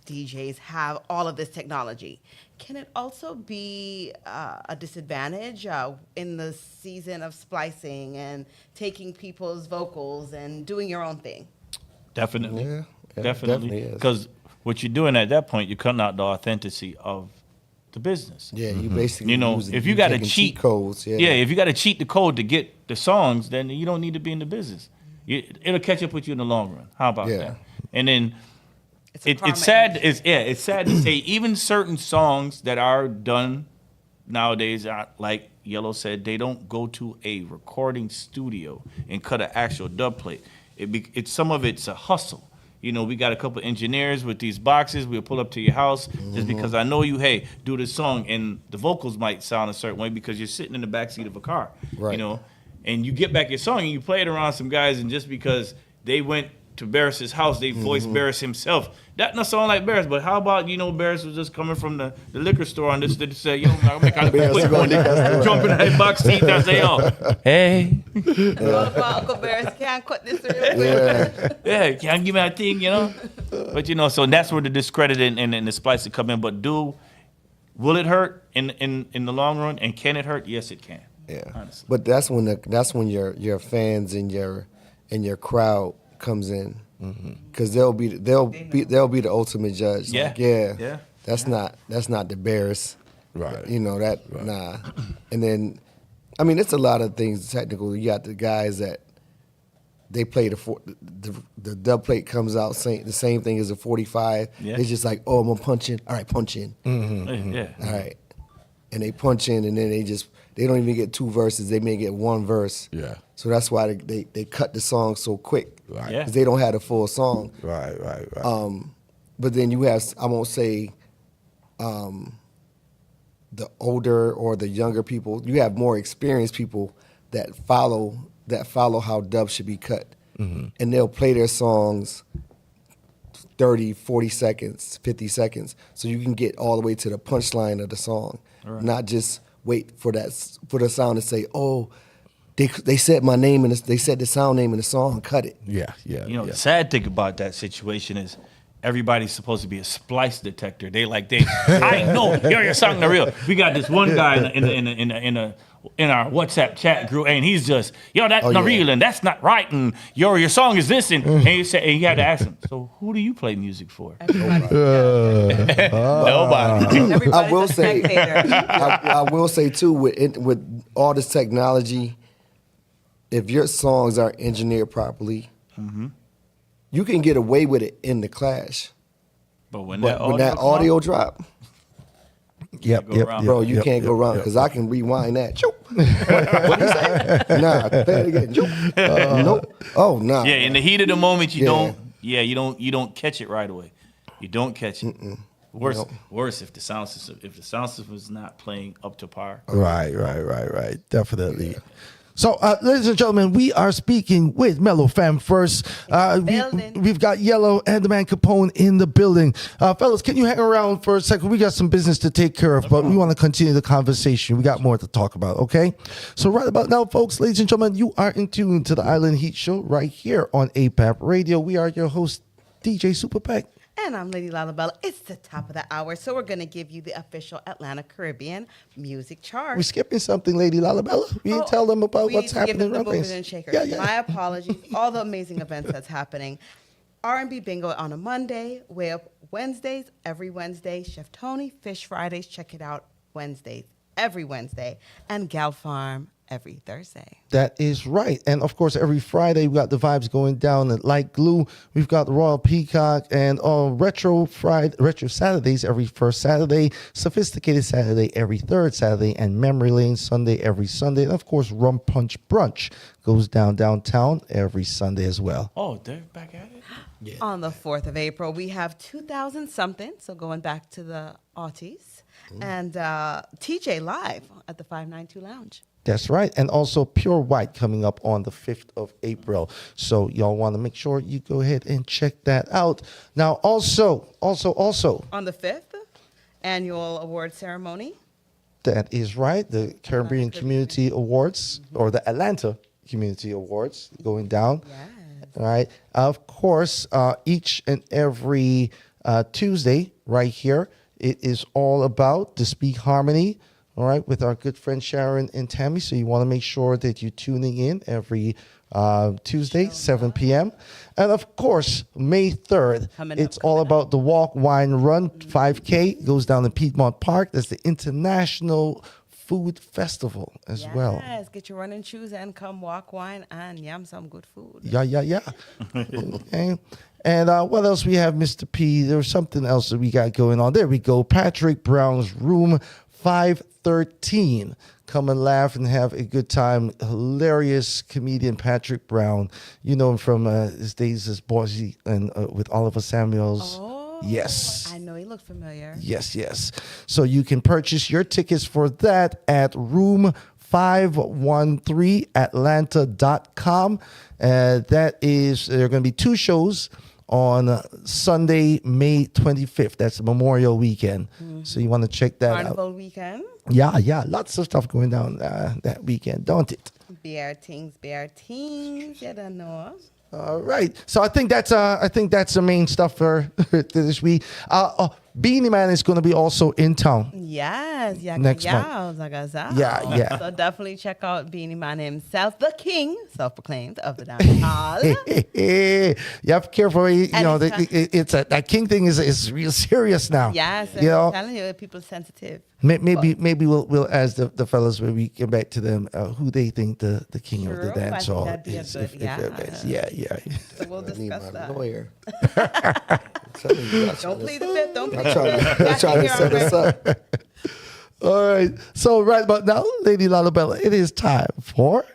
DJs have all of this technology. Can it also be a disadvantage in the season of splicing and taking people's vocals and doing your own thing? Definitely. Yeah, Definitely. is. Because what you're doing at that point, you're cutting out the authenticity of the business. Yeah, you basically, You know, using, if you got to taking cheat codes, if you got to cheat the code to get the songs, then you don't need to be in the business. It'll catch up with you in the long run. How about that? And then it's sad. It's sad to say even certain songs that are done nowadays, like Yellow said, they don't go to a recording studio and cut an actual dub plate. It's some of it's a hustle. You know, we got a couple engineers with these boxes. We'll pull up to your house just because I know you. Hey, do this song, and the vocals might sound a certain way because you're sitting in the backseat of a car. Right. You know, and you get back your song and you play it around some guys, and just because they went to Barris's house, they voiced Barris himself. That not sound like Barris, but how about, you know, Barris was just coming from the liquor store and just say, yo, I'll make a jump in that box seat and say, oh, hey. Uncle Barris can't cut this real quick. Yeah, can't give me that thing, you know? But, you know, so that's where the discredit and the splice will come in. But will it hurt in the long run? And can it hurt? Yes, it can. Yeah, honestly. but that's when your fans and your crowd comes in, because they'll be the ultimate judge. Yeah. Like, Yeah. That's not the Bears, Right. You know that nah. And then, I mean, it's a lot of things technical. You got the guys that they play the dub plate comes out the same thing as a 45. Yeah. It's just like, oh, I'm gonna punch in. All right, punch in. Yeah. All right, and they punch in, and then they don't even get two verses. They may get one verse. Yeah. So that's why they cut the song so quick. Right. Yeah. Because they don't have the full song. Right. But then you have, I won't say the older or the younger people. You have more experienced people that follow how dub should be cut. And they'll play their songs 30, 40 seconds, 50 seconds. So you can get all the way to the punchline of the song. Right. Not just wait for the sound to say, oh, they said my name and they said the sound name in the song, cut it. Yeah. You know, the sad thing about that situation is everybody's supposed to be a splice detector. I know your song not real. We got this one guy in our WhatsApp chat group, and he's just, that's not real, and that's not right, and your song is this, and he said, and you had to ask him, so who do you play music for? Everybody. Nobody. I will Everybody's a say, spectator. I will say too, with all this technology, if your songs are engineered properly, you can get away with it in the clash. But when But that when that audio audio drop, bro, you can't go wrong, because I can rewind that. Choop. What do you say? Nah, play it again. Choop. Nope. Oh, nah. Yeah, in the heat of the moment, you don't catch it right away. You don't catch it. Worse if the sound system is not playing up to par. Right. Definitely. So, ladies and gentlemen, we are speaking with Mellow Fam first. We've got Yellow and the man Capone in the building. Fellas, can you hang around for a second? We got some business to take care of, but we want to continue the conversation. We got more to talk about, okay? So right about now, folks, ladies and gentlemen, you are in tune to the Island Heat Show right here on APAP Radio. We are your hosts, DJ Superc. And I'm Lady Laabella. It's the top of the hour, so we're going to give you the official Atlanta Caribbean music chart. We're skipping something, Lady Laabella. We didn't tell them about what's happening in the Runways. movers and shakers. My apologies. All the amazing events that's happening. R&B Bingo on a Monday. Way Up Wednesdays, every Wednesday. Chef Tony, Fish Fridays. Check it out Wednesdays, every Wednesday. And Gal Farm every Thursday. That is right. And of course, every Friday, we got the vibes going down at Like Glue. We've got Royal Peacock and Retro Saturdays every first Saturday, Sophisticated Saturday every third Saturday, and Memory Lane Sunday every Sunday. And of course, Rum Punch Brunch goes downtown every Sunday as well. Oh, they're back at it? Yeah. On the 4th of April, we have 2000 something, so going back to the aughties, and TJ Live at the 592 Lounge. That's right. And also Pure White coming up on the 5th of April. So y'all want to make sure you go ahead and check that out. Now, also. On the 5th, annual award ceremony. That is right. The Caribbean Community Awards, or the Atlanta Community Awards going down. Yes. All right. Of course, each and every Tuesday right here, it is all about the Speak Harmony. All right, with our good friend Sharon and Tammy. So you want to make sure that you're tuning in every Tuesday, 7 p.m. And of course, May 3rd, it's all about the Walk, Wine, Run 5K. It goes down to Piedmont Park. That's the International Food Festival as well. Yes, get your running shoes and come walk, wine, and yum some good food. Yeah. Okay. And what else we have, Mr. P? There's something else that we got going on. There we go. Patrick Brown's Room 513. Come and laugh and have a good time. Hilarious comedian Patrick Brown. You know him from his days as Bossy and with Oliver Samuels. Oh, yes. I know he looked familiar. Yes. So you can purchase your tickets for that at room 513atlanta.com. There are going to be 2 shows on Sunday, May 25th. That's Memorial Weekend. So you want to check that Carnival out. weekend. Yeah. Lots of stuff going down that weekend, don't it? Bear teams. You don't know. All right. So I think that's the main stuff for this week. Beanie Man is going to be also in town. Yes. Next month. Yeah. So definitely check out Beanie Man himself, the king, self-proclaimed, of the dance hall. You have to be careful. That king thing is real serious now. Yes. You know? I'm telling you, people are sensitive. Maybe we'll ask the fellas when we get back to them who they think the king of the dance hall is. Yeah. So we'll discuss that. Lawyer. Don't plead the fifth. Don't plead the I'm trying to set us up. All right. So right about now, Lady Laabella, it is time for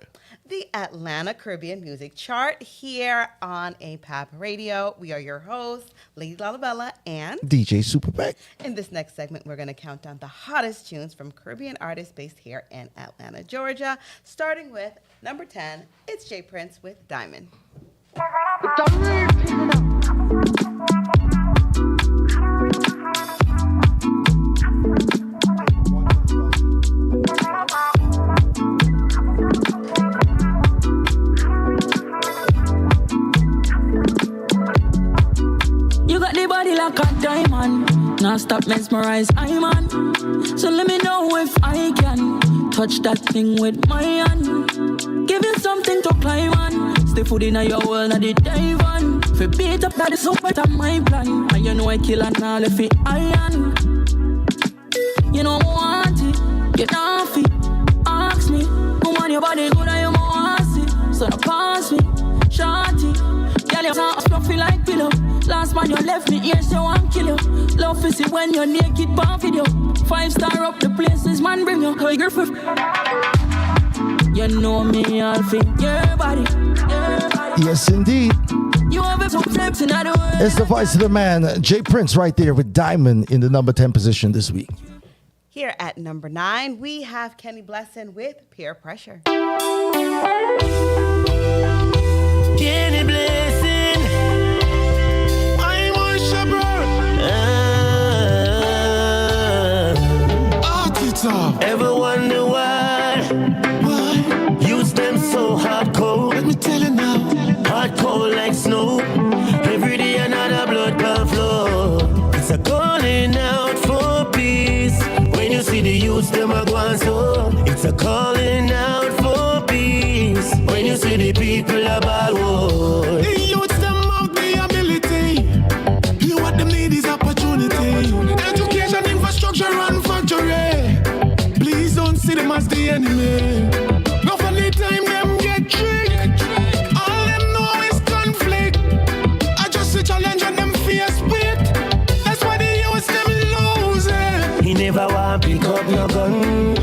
the Atlanta Caribbean Music Chart here on APAP Radio. We are your hosts, Lady Laabella and DJ Superc. In this next segment, we're going to count down the hottest tunes from Caribbean artists based here in Atlanta, Georgia. Starting with number 10, it's J Prince with Diamond. You got the body like a diamond. Now stop mesmerize, I'm on. So let me know if I can touch that thing with my hand. Give you something to climb on. Stay food in your world, not the dive on. If beat up, that is so better my plan. And you know I kill and all if it iron. You know I want it, get off it. Ask me, woman, your body good and you want it. So don't pass me, shorty. Girl, your heart fluffy like pillow. Last man you left me here, so I'm kill you. Love to see when you're naked, bomb video. 5-star up the places, man, bring your girl for. You know me, I'll fit your body. Yes, indeed. You have some flips in other words. It's the voice of the man, J Prince, right there with Diamond in the number 10 position this week. Here at number 9, we have Kenny Blessing with Peer Pressure. Kenny Blessing, I worship her. Ever wonder why? Use them so hardcore. Let me tell you now. Hardcore like snow. Every day another soul. It's a calling out for peace. When you see the people about war. The youths them have the ability. You what them need is opportunity. Education, infrastructure, and factory. Please don't see them as the enemy. No funny time them get tricked. All them know is conflict. I just a challenge and them face with. That's why the youths them losing. He never want pick up no gun.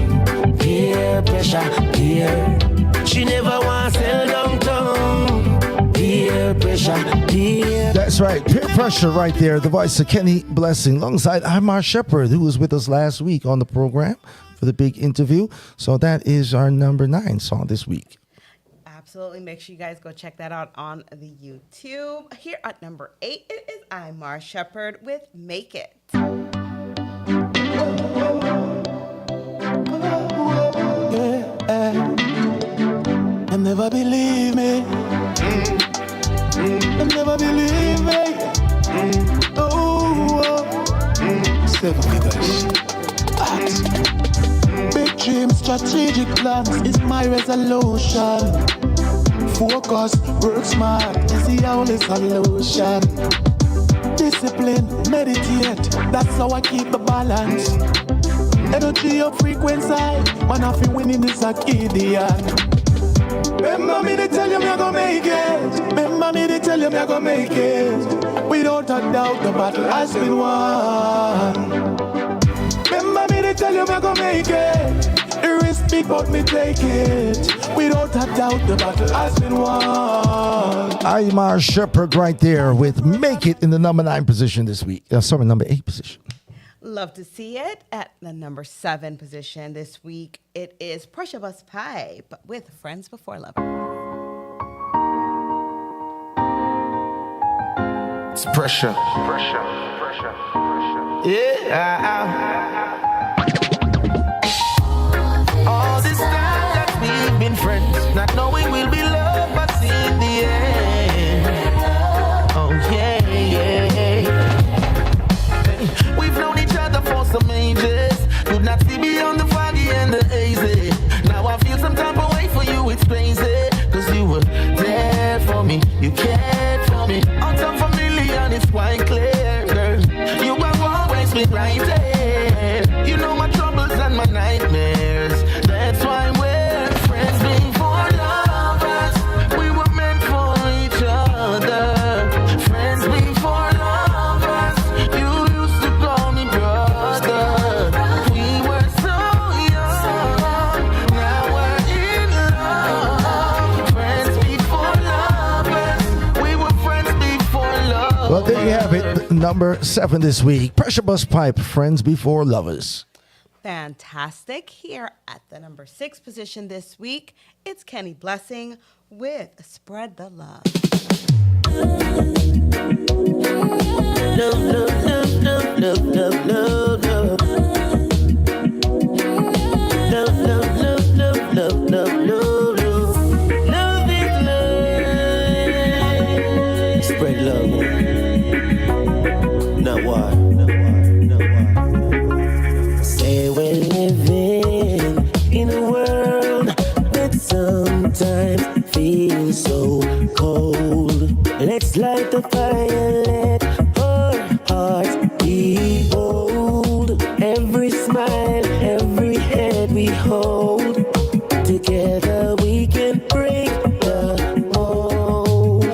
Peer pressure, peer. She never want sell downtown. Peer pressure, peer. That's right, peer pressure right there. The voice of Kenny Blessing alongside Imar Shepherd, who was with us last week on the program for the big interview. So that is our number 9 song this week. Absolutely. Make sure you guys go check that out on the YouTube. Here at number 8, it is Imar Shepherd with Make It. Them never believe me. Them never believe me. Oh, 7 figures. Big dreams, strategic plans is my resolution. Focus, work smart is the only solution. Discipline, meditate, that's how I keep the balance. Energy up frequency, man I feel winning is a idiot. Remember me to tell you me I gonna make it. Remember me to tell you me I gonna make it. Without a doubt the battle has been won. Remember me to tell you me I gonna make it. The risk big but me take it. Without a doubt the battle has been won. Imar Shepherd right there with Make It in the number 9 position this week. Sorry, number 8 position. Love to see it. At the number 7 position this week, it is Pressure Busspipe with Friends Before Lovers. It's pressure. Yeah. All this time that we've been friends, not knowing we'll be loved, but in the end. Oh yeah. We've known each other for some ages. Could not see beyond the foggy and the hazy. Now I feel some type of way for you, it's crazy. Cause you were there for me, you cared for me. On some familiar, it's quite clear, girl. You have always been right there. You know my troubles and my nightmares. That's why we're friends before lovers. We were meant for each other. Friends before lovers. You used to call me brother. We were so young. Now we're in love. Friends before lovers. We were friends before love. Well, there you have it. Number 7 this week. Pressure Busspipe, Friends Before Lovers. Fantastic. Here at the number 6 position this week, it's Kenny Blessing with Spread the Love. Spread love. Now what? Say we're living in a world that sometimes feels so cold. Let's light the fire, let our hearts be bold. Every smile, every hand we hold. Together we can break the mold.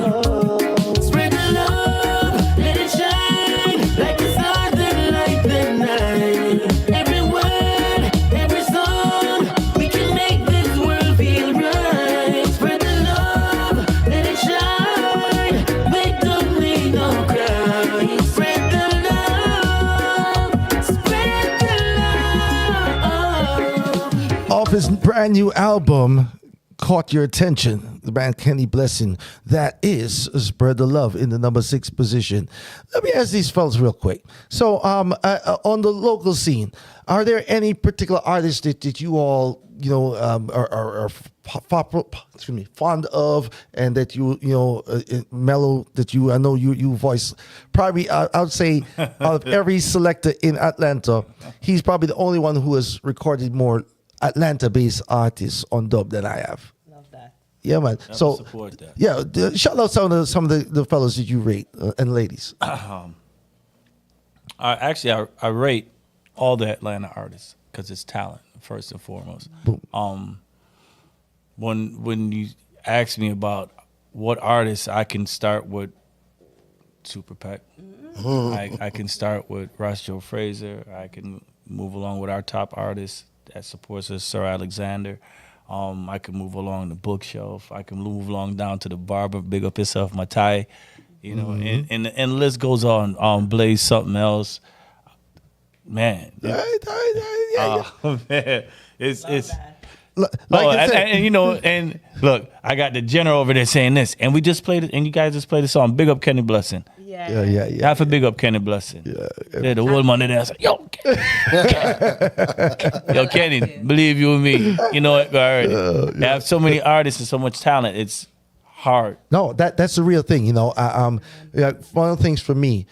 Spread the love, let it shine like the stars that light the night. Every word, every song, we can make this world feel right. Spread the love, let it shine. We don't need no crowd. Spread the love, spread the love. Off his brand new album, Caught Your Attention, the band Kenny Blessing. That is Spread the Love in the number 6 position. Let me ask these fellas real quick. So on the local scene, are there any particular artists that you all, are fond of, and that mellow, that I know you voice? Probably, I would say, out of every selector in Atlanta, he's probably the only one who has recorded more Atlanta-based artists on dub than I have. Love that. Yeah, man. I So support that. yeah, shout out some of the fellas that you rate and ladies. I rate all the Atlanta artists because it's talent first and foremost. When you ask me about what artists, I can start with Superc. I can start with Rash Frazier. I can move along with our top artist that supports us, Sir Alexander. I can move along the bookshelf. I can move along down to the barber, big up yourself, Matai. You know, and the list goes on. Blaze something else. Man. Yeah. Man. It's Like I said, and you know, and look, I got the general over there saying this, and we just played it, and you guys just played the song. Big up Kenny Blessing. Yeah. Half a big up Kenny Blessing. Yeah, the old man there said, yo, Kenny, believe you and me. You know what? They have so many artists and so much talent. It's hard. No, that's the real thing. You know, one of the things for me,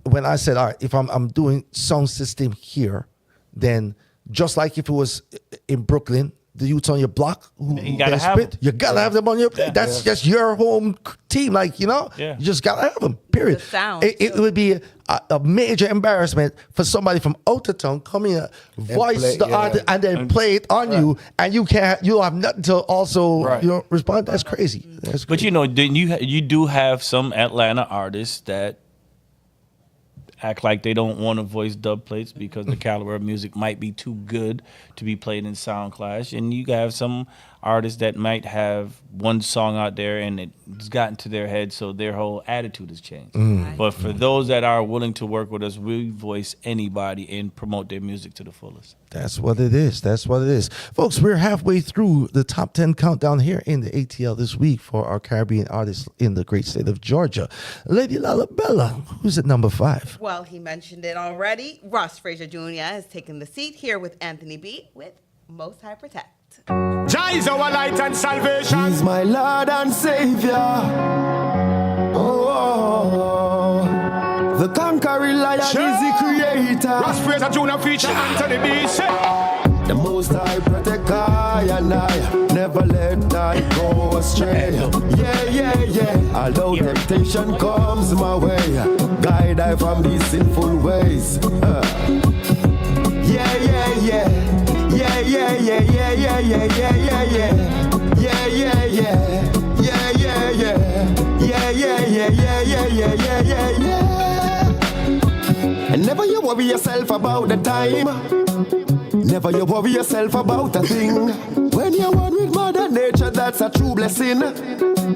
when I said, all right, if I'm doing sound system here, then just like if it was in Brooklyn, the youths on your block who you gotta have spit, them. you gotta have them on your. That's just your home team, like you know. Yeah. You just gotta have them. Period. The sound, It would be a major embarrassment for somebody from out of town come here, voice play, the art, and then play it on you, and you have nothing to also respond. That's crazy. That's But crazy. you know, then you do have some Atlanta artists that act like they don't want to voice dub plates because the caliber of music might be too good to be played in Sound Clash. And you have some artists that might have one song out there and it's gotten to their head, so their whole attitude has changed. But for those that are willing to work with us, we voice anybody and promote their music to the fullest. That's what it is. That's what it is. Folks, we're halfway through the top 10 countdown here in the ATL this week for our Caribbean artists in the great state of Georgia. Lady Laabella, who's at number 5? Well, he mentioned it already. Ross Frazier Jr. has taken the seat here with Anthony B. with Most High Protect. Jah is our light and salvation. He's my Lord and Savior. Oh, the conquering lion is the creator. Ross Frazier Jr. feature Anthony B. The Most High protect I and I. Never let I go astray. Yeah. Although temptation comes my way, guide I from these sinful ways. Yeah. And never you worry yourself about the time. Never you worry yourself about a thing. When you're one with Mother Nature, that's a true blessing.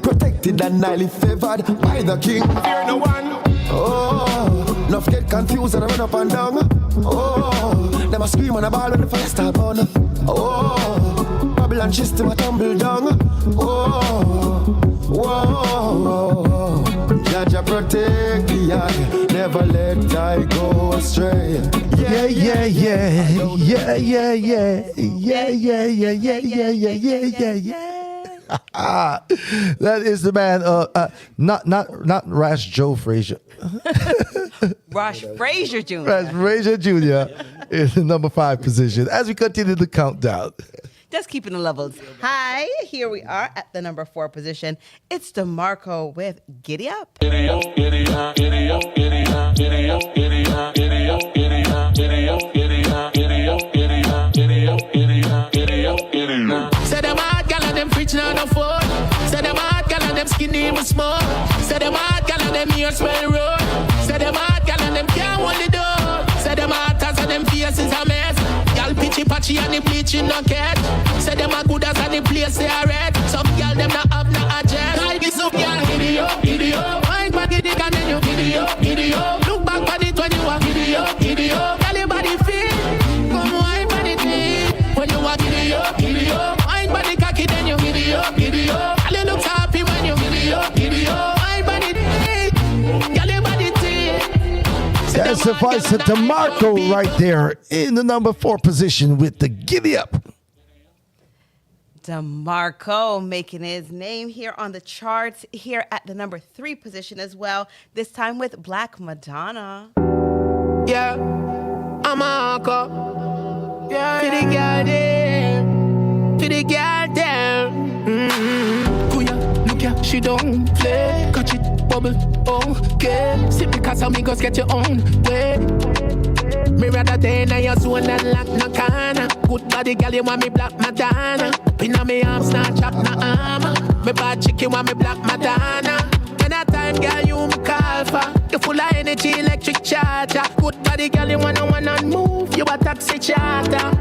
Protected and highly favored by the King. Fear no one. Oh, enough get confused and run up and down. Oh, them a scream and a ball when the fire start burn. Oh, Babylon system a tumble down. Oh, whoa, Jaja protect the eye, never let I go astray. Yeah. That is the man. Not Rash Joe Frazier. Ross Frazier Jr. Rash Frazier Jr. is the number 5 position. As we continue the countdown. Just keeping the levels high. Here we are at the number 4 position. It's DeMarco with Giddy Up. Giddy up, giddy up, giddy up, giddy up, giddy up, giddy up, giddy up, giddy up, giddy up, giddy up, giddy up, giddy up, giddy up, giddy up, giddy up, giddy up. Say them hard gal and them preach not no food. Say them hard gal and them skinny with smoke. Say them hard gal and them ears well road. Say them hard gal and them can't hold the door. Say them hard as and them faces a mess. Gal pitchy patchy and the bleaching no cat. Say them a good as and the place they are red. Some gal them not have no agenda. I be some gal giddy up. Mind back giddy and then you giddy up. Look back on it when you are giddy up. Gal your body feel. Come wine on it when you are giddy up. Mind body cocky then you giddy up. Gal you look happy when you giddy up. Mind body gal your body That's the voice of DeMarco right there in the number 4 position with the Giddy Up. DeMarco making his name here on the charts, here at the number 3 position as well, this time with Black Madonna. Yeah, I'm a hawker. Yeah, for the girl there. she don't play. Catch it, bubble, okay. Sit because amigos get your own way. Me rather than in your zone and lock no corner. Good body girl, you want me black Madonna. Pin on me arms, not chop no armor. Me bad chick, you want me black Madonna. Anytime, girl, you me call for. You full of energy, electric charger. Good body girl, you wanna one and move. You a taxi charter.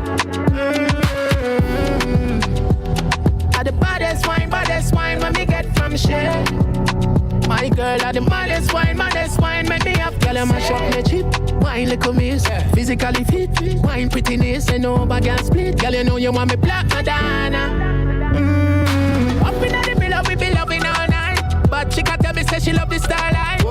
Are the baddest wine when me get from shit. My girl are the maddest wine, make me up. Girl, I'm a shop me cheap. Wine little miss, physically fit. Wine prettiness, and no bag and split. Girl, you know you want me black Madonna. Up in the middle, we be loving all night. But she can tell me, say she love the starlight.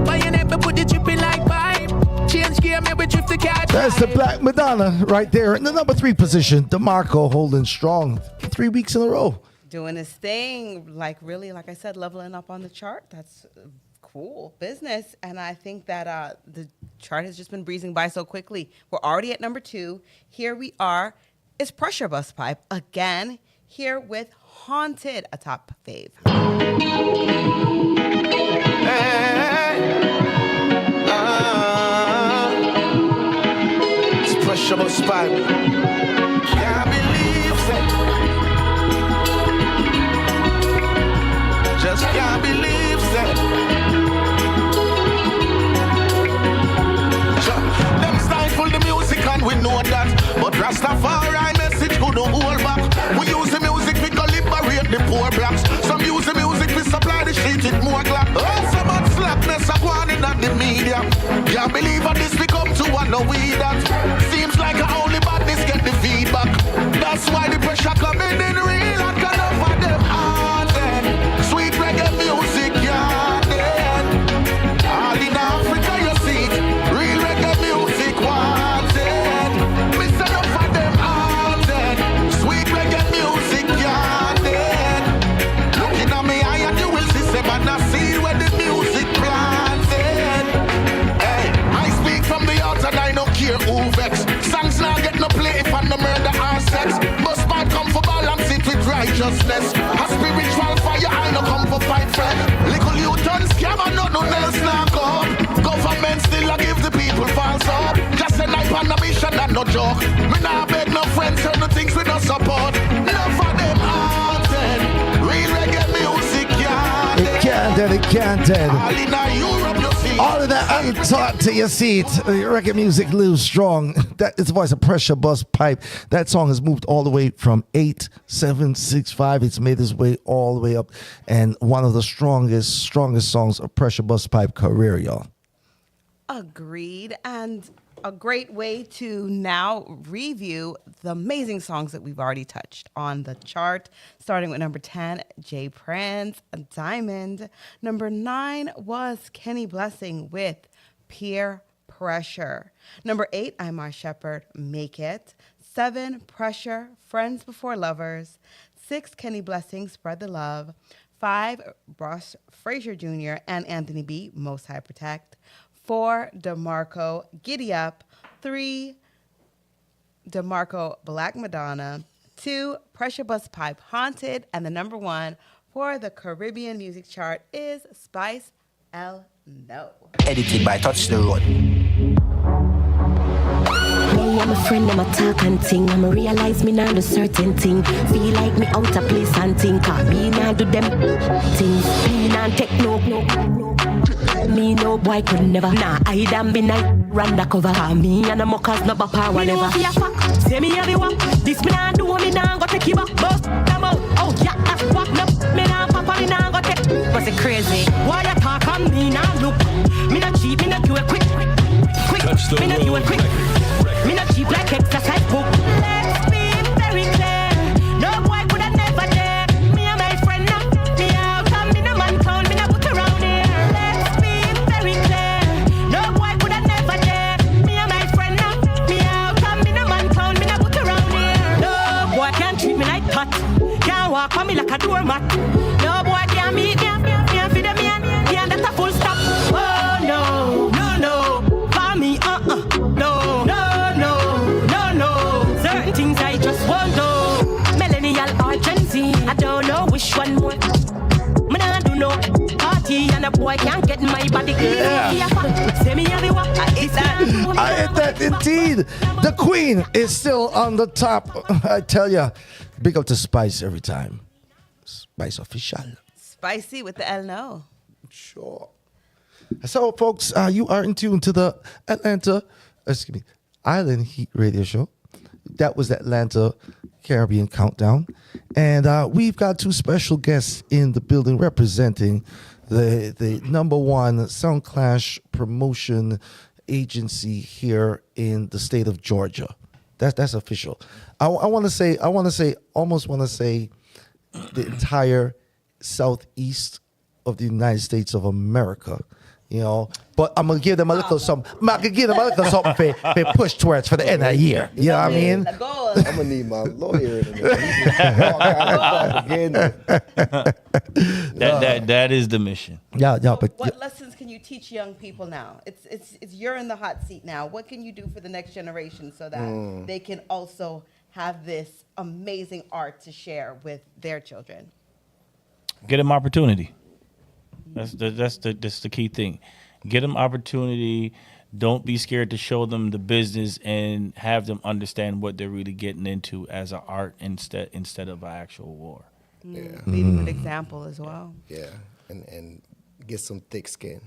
But you never put the dripping like pipe. Change gear, maybe drift the cat. That's the Black Madonna right there in the number 3 position. DeMarco holding strong 3 weeks in a row. Doing his thing, like really, like I said, leveling up on the chart. That's cool business. And I think that the chart has just been breezing by so quickly. We're already at number 2. Here we are. It's Pressure Busspipe again, here with Haunted, a top fave. It's Pressure Busspipe. Can't believe it. Just can't believe that. Them stifle the music and we know that. But Rastafari message couldn't hold back. We use the music we can liberate the poor blacks. Some use the music we supply the street with more glass. Oh, so much slackness are going in the media. Can't believe that this we come to and no we that. Seems like only badness get the feedback. That's why the pressure coming in real and can offer them haunted. Sweet reggae music, yeah, then. All in Africa you see it. Real reggae music wanted. Miss enough of them haunted. Sweet reggae music, yeah, then. Looking at me eye and you will see some and I see where the music planted. Hey, I speak from the heart and I don't care who vex. Songs now get no play if I no murder or sex. Busspipe come for balance it with righteousness. A spiritual fire I no come for fight fresh. Little you turn scam and nothing else now come. Government still a give the people false hope. Just a knife on a mission and no joke. Me nah beg no friends and the things we no support. None for them haunted. Real reggae music, yeah. It can't end. All in Europe you see. All of that untaught to your seat. Reggae music lives strong. That is the voice of Pressure Busspipe. That song has moved all the way from 8-7-6-5. It's made its way all the way up. And one of the strongest songs of Pressure Busspipe career, y'all. Agreed. And a great way to now review the amazing songs that we've already touched on the chart. Starting with number 10, Jay Prince, Diamond. Number 9 was Kenny Blessing with Peer Pressure. Number 8, Imar Shepherd, Make It. 7, Pressure, Friends Before Lovers. 6, Kenny Blessing, Spread the Love. 5, Ross Frazier Jr. and Anthony B, Most High Protect. 4, DeMarco, Giddy Up. 3, DeMarco, Black Madonna. 2, Pressure Busspipe, Haunted. And the number 1 for the Caribbean music chart is Spice LNNO. Edited by Touch the Road. Me and my friend, them a talk and ting. I'ma realize me now do certain thing. Feel like me out of place and think. Me now do them things. Me now take no. Me no boy could never. Nah, I damn be night run the cover. Me and the mockers no bapa whatever. Me know fuck. Say me everyone. This me nah do. Me nah go take you back. Bust them out. Oh yeah, that's what up. Me nah papa. Me nah go take. Was it crazy? Why you talk on me now? Look. Me not cheap. Me not do it quick. Me not do it quick. Me not cheap like exercise book. Let's be very clear. No boy could have never dare. Me and my friend now. Me out and me no man town. Me no put around here. Let's be very clear. No boy could have never dare. Me and my friend now. Me out and me no man town. Me no put around here. No boy can't treat me like that. Can't walk on me like a doormat. No boy can't meet me. Can't feed me and that's a full stop. Oh no. For me, no. Certain things I just won't do. Millennial or Gen Z, I don't know which one more. Me nah do a boy can't get my body. Say me have you I hit that. I hit that indeed. The Queen is still on the top. I tell ya, big up to Spice every time. Spice official. Spicy with the LNNO. Sure. So, folks, you are in tune to the Island Heat Radio Show. That was the Atlanta Caribbean Countdown. And we've got two special guests in the building representing the #1 Sound Clash promotion agency here in the state of Georgia. That's official. I want to say the entire southeast of the United States of America. You know, but I'm gonna give them a little something. I'm gonna give them a little something for push towards for the end of the year. You know what I mean? I'm gonna need my lawyer. That is the mission. Yeah, but what lessons can you teach young people now? It's you're in the hot seat now. What can you do for the next generation so that they can also have this amazing art to share with their children? Get them opportunity. That's the key thing. Get them opportunity. Don't be scared to show them the business and have them understand what they're really getting into as an art instead of an actual war. Yeah. Lead with example as well. Yeah, and get some thick skin.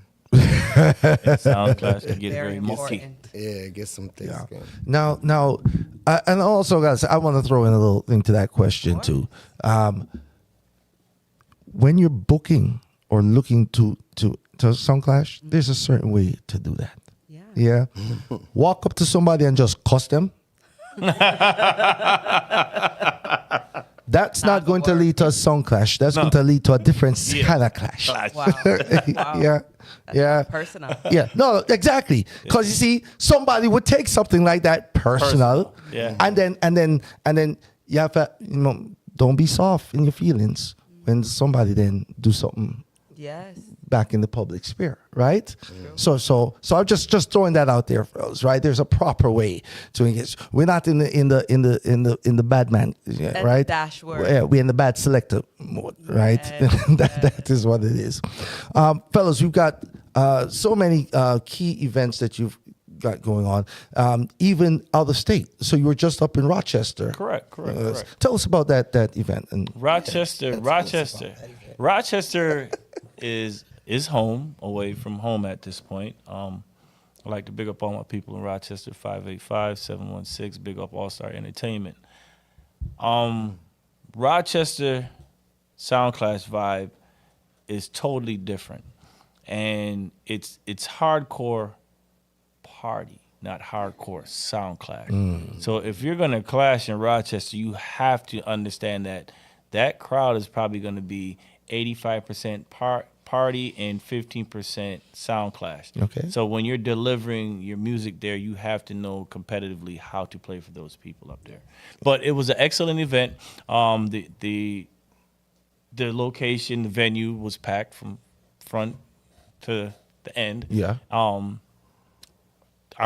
Sound class can get very milky. Yeah, get some thick skin. Now, and also, guys, I want to throw in a little thing to that question too. When you're booking or looking to Sound Clash, there's a certain way to do that. Yeah. Walk up to somebody and just cuss them. That's not going to lead to a Sound Clash. That's going to lead to a different kind of clash. Wow. Yeah. Personal. Yeah. No, exactly. Because you see, somebody would take something like that personal. Yeah. And then you have to, don't be soft in your feelings when somebody then do something back in the public sphere, right? So I'm just throwing that out there, fellas, right? There's a proper way to engage. We're not in the bad man, right? Dash word. Yeah, we're in the bad selector mode, right? That is what it is. Fellas, we've got so many key events that you've got going on, even out of state. So you were just up in Rochester. Correct. Tell us about that event. And Rochester is home, away from home at this point. I like to big up all my people in Rochester, 585-716, big up All Star Entertainment. Rochester Sound Clash vibe is totally different. And it's hardcore party, not hardcore sound clash. So if you're gonna clash in Rochester, you have to understand that crowd is probably gonna be 85% party and 15% sound clash. Okay. So when you're delivering your music there, you have to know competitively how to play for those people up there. But it was an excellent event. The location, the venue was packed from front to the end. Yeah. Our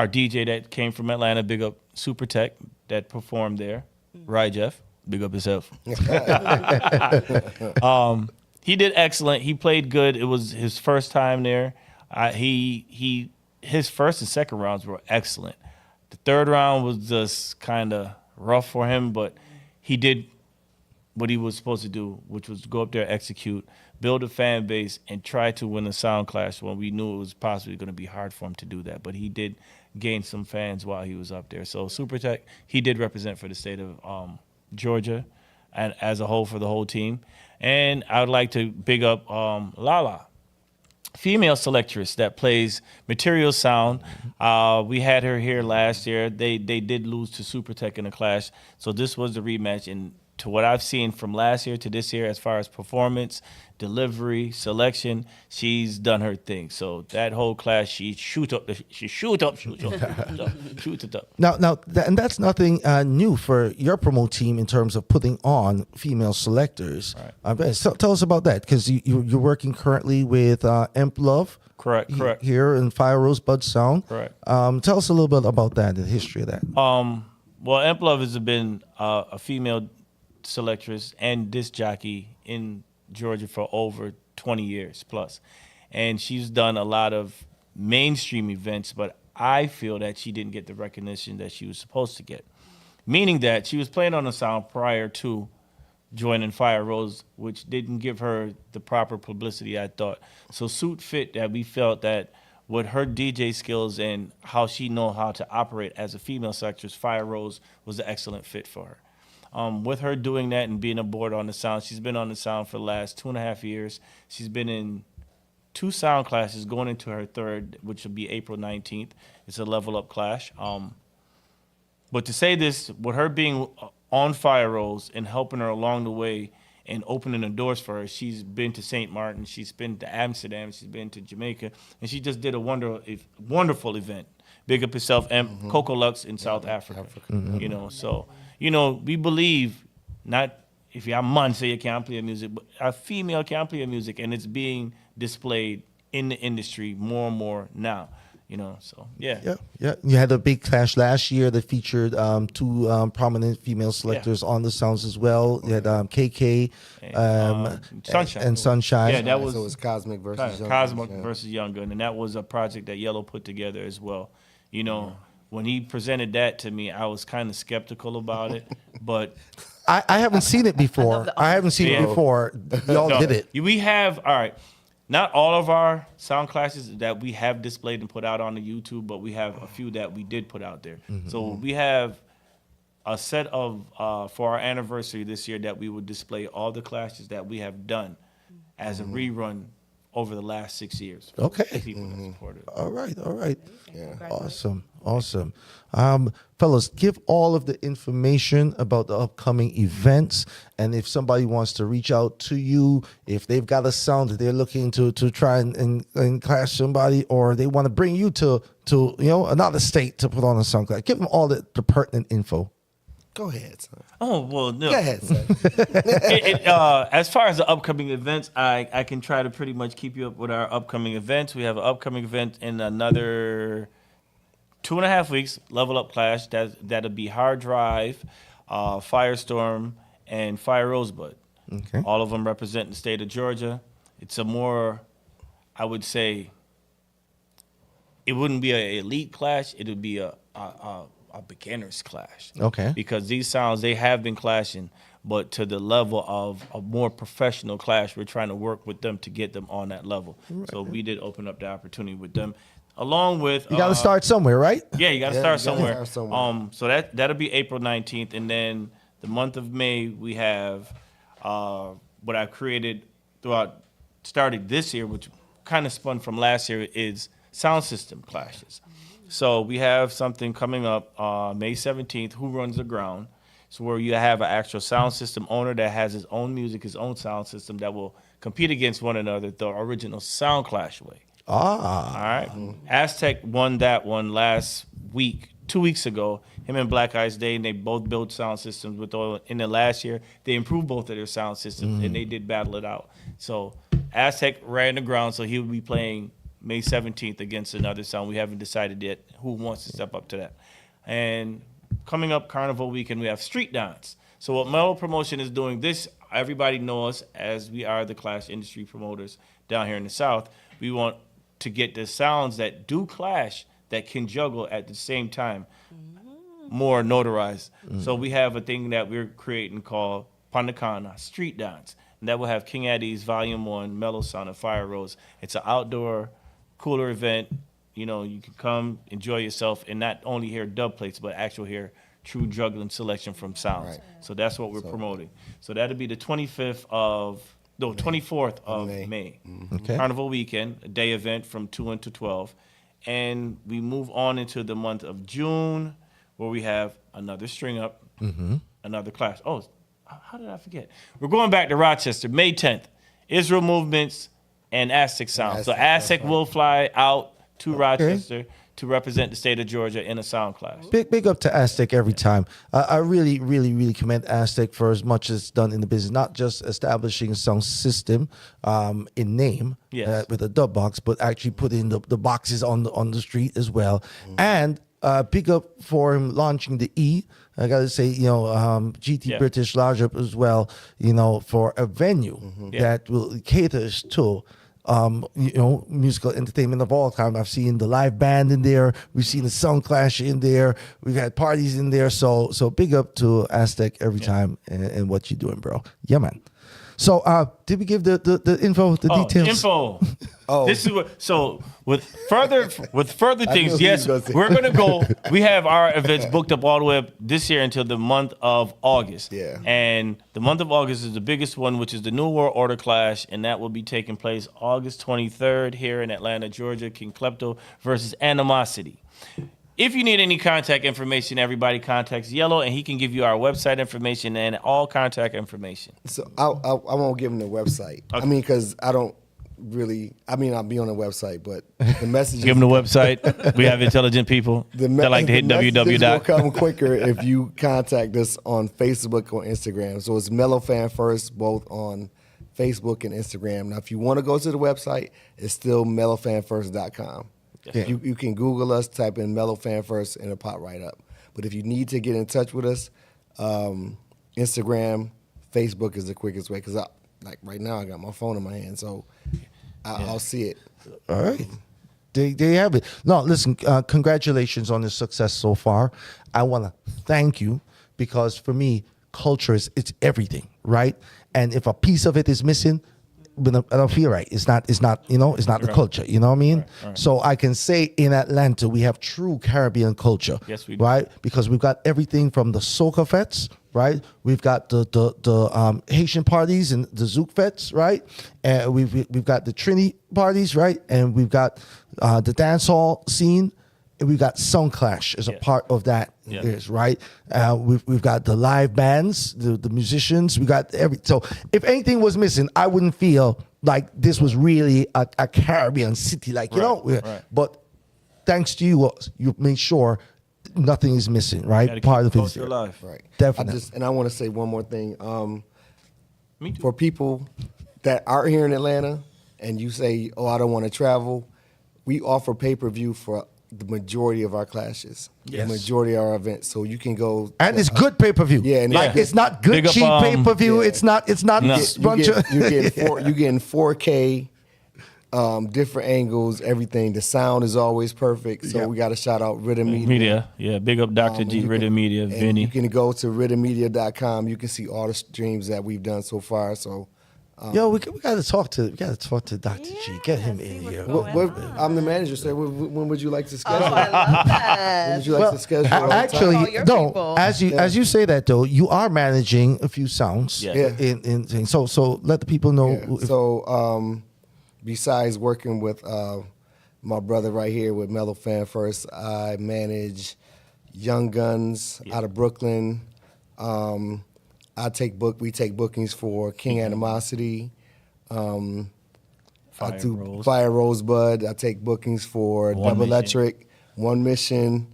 DJ that came from Atlanta, big up Superc, that performed there. Right, Jeff? Big up yourself. He did excellent. He played good. It was his first time there. His first and second rounds were excellent. The third round was just kind of rough for him, but he did what he was supposed to do, which was go up there, execute, build a fan base, and try to win a sound clash when we knew it was possibly going to be hard for him to do that. But he did gain some fans while he was up there. So Superc, he did represent for the state of Georgia and as a whole for the whole team. And I would like to big up Lala, female selectress that plays material sound. We had her here last year. They did lose to Superc in a clash. So this was the rematch. And to what I've seen from last year to this year, as far as performance, delivery, selection, she's done her thing. So that whole class, she shoot it up. Now, and that's nothing new for your promo team in terms of putting on female selectors. Right. So tell us about that, because you're working currently with Emp Love. Correct. Here in Fire Rosebud Sound. Correct. Tell us a little bit about that, the history of that. Well, Emp Love has been a female selectress and disc jockey in Georgia for over 20 years plus. and she's done a lot of mainstream events, but I feel that she didn't get the recognition that she was supposed to get. Meaning that she was playing on the sound prior to joining Fire Rose, which didn't give her the proper publicity, I thought. So suit fit that we felt that with her DJ skills and how she know how to operate as a female selectress, Fire Rose was an excellent fit for her. With her doing that and being aboard on the sound, she's been on the sound for the last 2.5 years. She's been in 2 sound classes, going into her 3rd, which will be April 19th. It's a level up clash. But to say this, with her being on Fire Rose and helping her along the way and opening the doors for her, she's been to St. Martin, she's been to Amsterdam, she's been to Jamaica, and she just did a wonderful event. Big up herself and Coco Lux in South Africa. You know, so, you know, we believe not if you're a man say you can't play music, but a female can play music, and it's being displayed in the industry more and more now. You know, so yeah. You had a big clash last year that featured 2 prominent female selectors on the sounds as well. You had KK Sunshine. and Sunshine. Yeah, that was so it was Cosmic versus Young Cosmic Guns, versus Young Gun, and that was a project that Yellow put together as well. You know, when he presented that to me, I was kind of skeptical about it, but I haven't seen it before. I haven't seen it before. Y'all did it. We have, all right. Not all of our sound classes that we have displayed and put out on the YouTube, but we have a few that we did put out there. So we have a set of, for our anniversary this year, that we would display all the classes that we have done as a rerun over the last 6 years. Okay. People that support it. All right. Yeah. Awesome. Fellas, give all of the information about the upcoming events, and if somebody wants to reach out to you, if they've got a sound that they're looking to try and clash somebody, or they want to bring you to another state to put on a sound clash, give them all the pertinent info. Go ahead, son. Oh, well, no. Go ahead, son. As far as the upcoming events, I can try to pretty much keep you up with our upcoming events. We have an upcoming event in another 2.5 weeks, Level Up Clash. That'll be Hard Drive, Firestorm, and Fire Rosebud. Okay. All of them represent the state of Georgia. It's a more, I would say, it wouldn't be an elite clash. It would be a beginner's clash. Okay. Because these sounds, they have been clashing, but to the level of a more professional clash, we're trying to work with them to get them on that level. Right. So we did open up the opportunity with them. Along with you got to start somewhere, right? Yeah, you got to start somewhere. So that'll be April 19th, and then the month of May we have what I've created started this year, which kind of spun from last year, is sound system clashes. So we have something coming up May 17th. Who Runs the Ground? So where you have an actual sound system owner that has his own music, his own sound system that will compete against one another the original sound clash way. All right. Aztec won that one last week, 2 weeks ago. Him and Black Ice Day, and they both built sound systems in the last year. They improved both of their sound systems, and they did battle it out. So Aztec ran the ground, so he will be playing May 17th against another sound. We haven't decided yet who wants to step up to that. And coming up Carnival weekend, we have Street Dance. So what Mellow Promotion is doing this, everybody knows as we are the clash industry promoters down here in the South, we want to get the sounds that do clash that can juggle at the same time more notarized. So we have a thing that we're creating called Pandakana, Street Dance. And that will have King Eddie's Volume 1, Mellow Sound, and Fire Rose. It's an outdoor, cooler event. You know, you can come, enjoy yourself, and not only hear dub plates, but actually hear true juggling selection from sounds. Right. So that's what we're promoting. So that'll be the 24th of May. Okay. Carnival weekend, a day event from 2 until 12. And we move on into the month of June, where we have another string up, another clash. Oh, how did I forget? We're going back to Rochester, May 10th. Israel Movements and Aztec Sound. So Aztec will fly out to Rochester to represent the state of Georgia in a sound class. Big up to Aztec every time. I really, really, really commend Aztec for as much as it's done in the business, not just establishing a sound system in name with a dub box, but actually putting the boxes on the street as well. And big up for him launching the E. I got to say, GT British Lodge Up as well, for a venue that will cater to musical entertainment of all time. I've seen the live band in there. We've seen the sound clash in there. We've had parties in there. So big up to Aztec every time and what you're doing, bro. Yeah, man. So did we give the info, the details? Info. This is what. So with further things, yes, we're gonna go. We have our events booked up all the way up this year until the month of August. Yeah. And the month of August is the biggest one, which is the New World Order Clash, and that will be taking place August 23rd here in Atlanta, Georgia. King Klepto versus Animosity. If you need any contact information, everybody contacts Yellow, and he can give you our website information and all contact information. So I won't give him the website. Okay. I mean, because I don't really. I mean, I'll be on the website, but the messages. Give him the website. We have intelligent people that like to hit www. Will come quicker if you contact us on Facebook or Instagram. So it's Mellow Fan First, both on Facebook and Instagram. Now, if you want to go to the website, it's still mellowfanfirst.com. Yeah. You can Google us, type in Mellow Fan First, and it'll pop right up. But if you need to get in touch with us, Instagram, Facebook is the quickest way. Because like right now, I got my phone in my hand, so I'll see it. All right. There you have it. No, listen, congratulations on the success so far. I want to thank you because for me, culture it's everything, right? And if a piece of it is missing, I don't feel right. It's not the culture. You know what I mean? Right. So I can say in Atlanta we have true Caribbean culture. Yes, we do. Right? Because we've got everything from the soca fets, right? We've got the Haitian parties and the Zouk fets, right? And we've got the Trini parties, right? And we've got the dance hall scene. And we've got Sound Clash as a part of that, right? We've got the live bands, the musicians. We got so if anything was missing, I wouldn't feel like this was really a Caribbean city, But thanks to you, you made sure nothing is missing, right? Part of it is alive, right? Definitely. I want to say one more thing. Me too. For people that aren't here in Atlanta, and you say, "Oh, I don't want to travel," we offer pay-per-view for the majority of our clashes, the majority of our events, so you can go. And it's good pay-per-view. Yeah, and it's not good cheap pay-per-view. Yeah. It's not. No. You getting 4K, different angles, everything. The sound is always perfect. So we got to shout out Rhythm Media. Yeah, big up Dr. G, Rhythm Media, Vinny. You can go to rhythmmedia.com. You can see all the streams that we've done so far. So. We gotta talk to Dr. G. Get him in here. I'm the manager, so when would you like to schedule? I love that. When would you like to schedule? Actually, no. As you say that though, you are managing a few sounds. In so let the people know. Yeah. So besides working with my brother right here with Mellow Fan First, I manage Young Guns out of Brooklyn. We take bookings for King Animosity. I do Fire Rosebud. I take bookings for Double Electric, One Mission.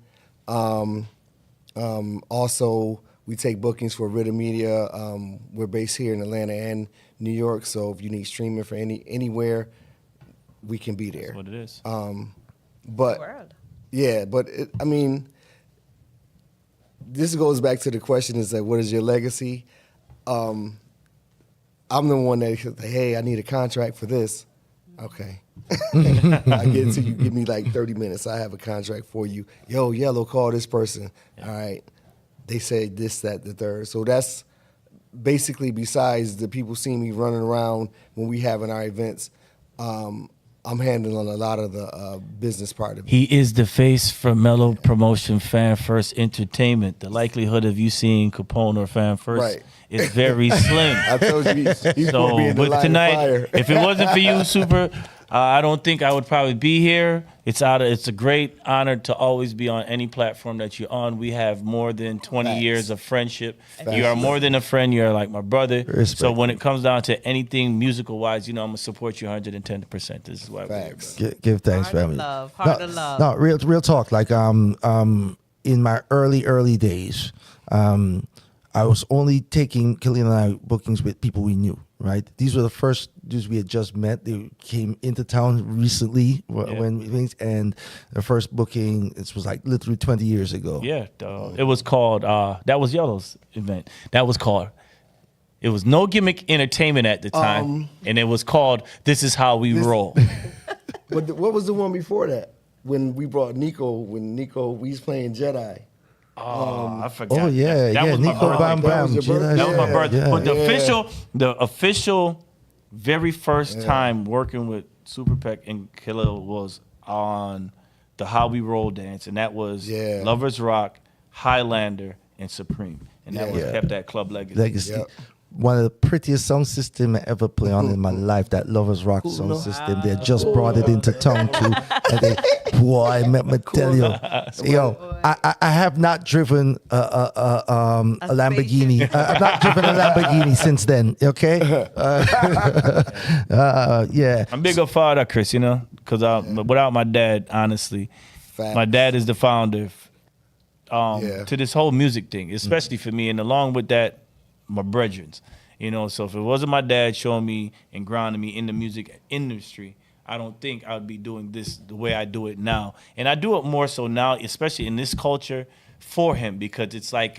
Also, we take bookings for Rhythm Media. We're based here in Atlanta and New York, so if you need streaming for anywhere, we can be there. That's what it is. This goes back to the question: is that what is your legacy? I'm the one that says, "Hey, I need a contract for this." Okay, I get it to you. Give me like 30 minutes. I have a contract for you. Yo, Yellow, call this person. Yeah. All right, they said this, that, the third. So that's basically, besides the people seeing me running around when we having our events. I'm handling a lot of the business part of it. He is the face for Mellow Promotion Fan First Entertainment. The likelihood of you seeing Capone or Fan First is very slim. I told you he's going to be in the line tonight, of fire. If it wasn't for you, Super, I don't think I would probably be here. It's a great honor to always be on any platform that you're on. We have more than 20 years of friendship. You are more than a friend. You're like my brother. Respect. So when it comes down to anything musical-wise, I'm going to support you 110%. This is why we're here. Give thanks, family. Heart of love. No, real talk. Like in my early days, I was only taking Killian and I bookings with people we knew. Right, these were the first dudes we had just met. They came into town recently and the first booking. It was like literally 20 years ago. Yeah, it was called. That was Yellow's event. That was called It was No Gimmick Entertainment at the time, and it was called This Is How We Roll. But what was the one before that? When we brought Nico, we was playing Jedi. I forgot. Oh yeah, that was Nico my Bam birthday. Bam. That was my birthday. Yeah. But the official, very first time working with Superc and Khalil was on the How We Roll dance, and that was Lovers Rock, Highlander, and Supreme, and that was kept that club legacy. Yep. One of the prettiest sound system I ever played on in my life, that Lovers Rock sound system. They just brought it into town too. And boy, let me tell you, I have not driven a Lamborghini. I've not driven a Lamborghini since then, okay? Yeah. I'm big up father, Chris, because without my dad, honestly, my dad is the founder to this whole music thing, especially for me, and along with that, my brethrens, so if it wasn't my dad showing me and grounding me in the music industry, I don't think I would be doing this the way I do it now. And I do it more so now, especially in this culture, for him, because it's like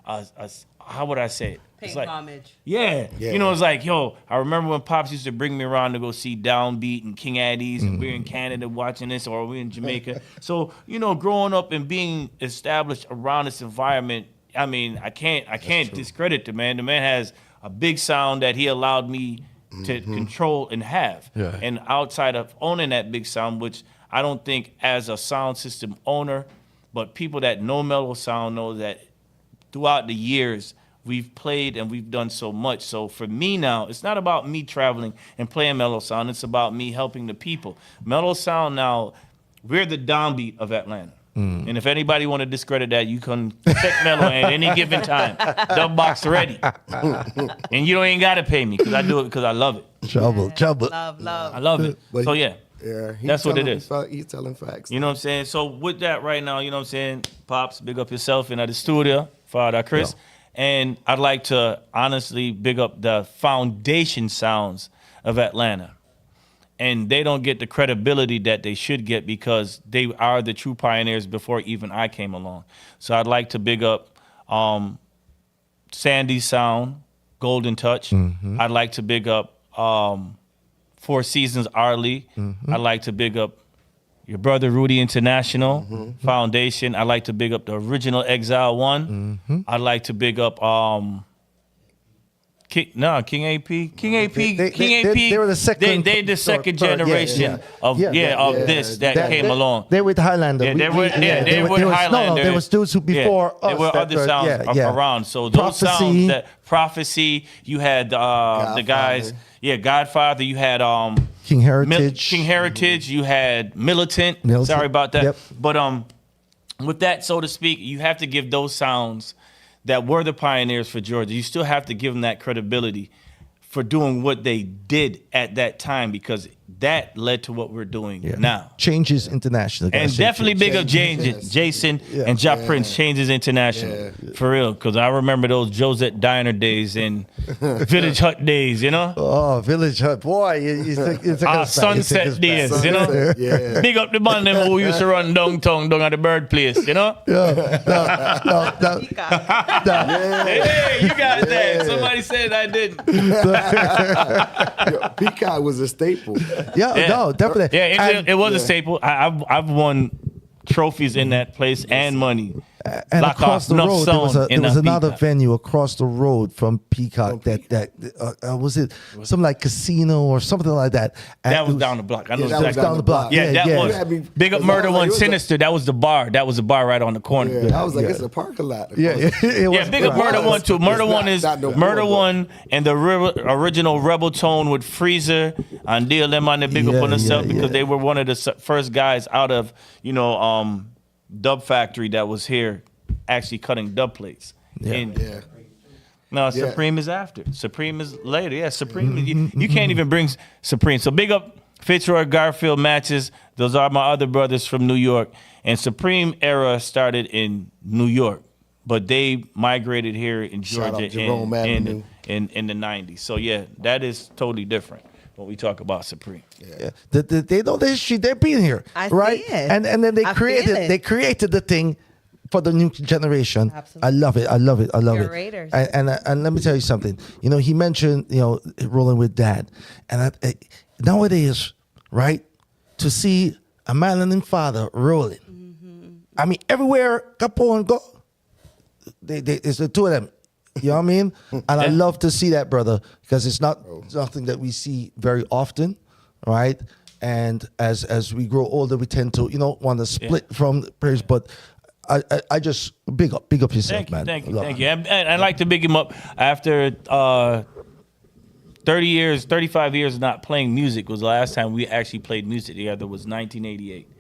how would I say it? Paying it's like, homage. Yeah. It's like, I remember when Pops used to bring me around to go see Downbeat and King Addies, and we're in Canada watching this, or we're in Jamaica. So, growing up and being established around this environment, I mean, I can't discredit the man. The man has a big sound that he allowed me to control and have. Yeah. And outside of owning that big sound, which I don't think as a sound system owner, but people that know mellow sound know that throughout the years, we've played and we've done so much. So for me now, it's not about me traveling and playing mellow sound. It's about me helping the people. Mellow sound now, we're the downbeat of Atlanta. And if anybody want to discredit that, you can check Mellow at any given time. Dub box ready. And you don't even got to pay me because I do it because I love it. Trouble. Love. I love it. But so yeah, that's what it is. He's telling facts. You know what I'm saying? So with that right now, you know what I'm saying? Pops, big up yourself in the studio, Father Chris. Yeah. And I'd like to honestly big up the foundation sounds of Atlanta. And they don't get the credibility that they should get because they are the true pioneers before even I came along. So I'd like to big up Sandy's Sound, Golden Touch. I'd like to big up Four Seasons Arley. I'd like to big up your brother Rudy International Foundation. I'd like to big up the original Exile One. I'd like to big up King AP. They were the second. They the second generation of this that came along. They were with Highlander. They were Highlander. No, there was dudes who before us. There were other sounds around. So those sounds that Prophecy. You had the guys. Godfather. You had King Heritage. King Heritage. You had Militant. Sorry about that. Yep. But with that, so to speak, you have to give those sounds that were the pioneers for Georgia. You still have to give them that credibility for doing what they did at that time because that led to what we're doing now. Changes International. And definitely big up Jason and Ja Prince, Changes International. For real, because I remember those Josette Diner days and Village Hut days, Oh, Village Hut. Boy, it's Sunset days, Big up the man them who used to run downtown at the bird place, Hey, you got that. Somebody said I didn't. Peacock was a staple. No, definitely. Yeah, it was a staple. I've won trophies in that place and money. And across the road, there was another venue across the road from Peacock that was it something like Casino or something like that. And that was down the block. I know that was down the block. That was big up Murder One Sinister. That was the bar. That was the bar right on the corner. I was like, it's a parking lot. Big up Murder One too. Murder One is Murder One and the original Rebel Tone with Frazier and DLM on the big up on themselves because they were one of the first guys out of Dub Factory that was here actually cutting dub plates. No, Supreme is after. Supreme is later. Yeah, Supreme. You can't even bring Supreme. So big up Fitzroy Garfield Matches. Those are my other brothers from New York. And Supreme era started in New York, but they migrated here in Georgia in the 90s. So yeah, that is totally different when we talk about Supreme. They know the history. They've been here, right? See it. And then they created the thing for the new generation. Absolutely. I love it. I love it. I love Curators. it. And let me tell you something. You know, he mentioned, you know, rolling with dad. And nowadays, right, to see a man and his father rolling. I mean, everywhere Capone go, it's the two of them. You know what I mean? And I love to see that, brother, because it's not something that we see very often, right? And as we grow older, we tend to, you know, want to split from the prayers. But I just big up yourself, man. Thank you. And I'd like to big him up after 35 years of not playing music. Was the last time we actually played music together was 1988.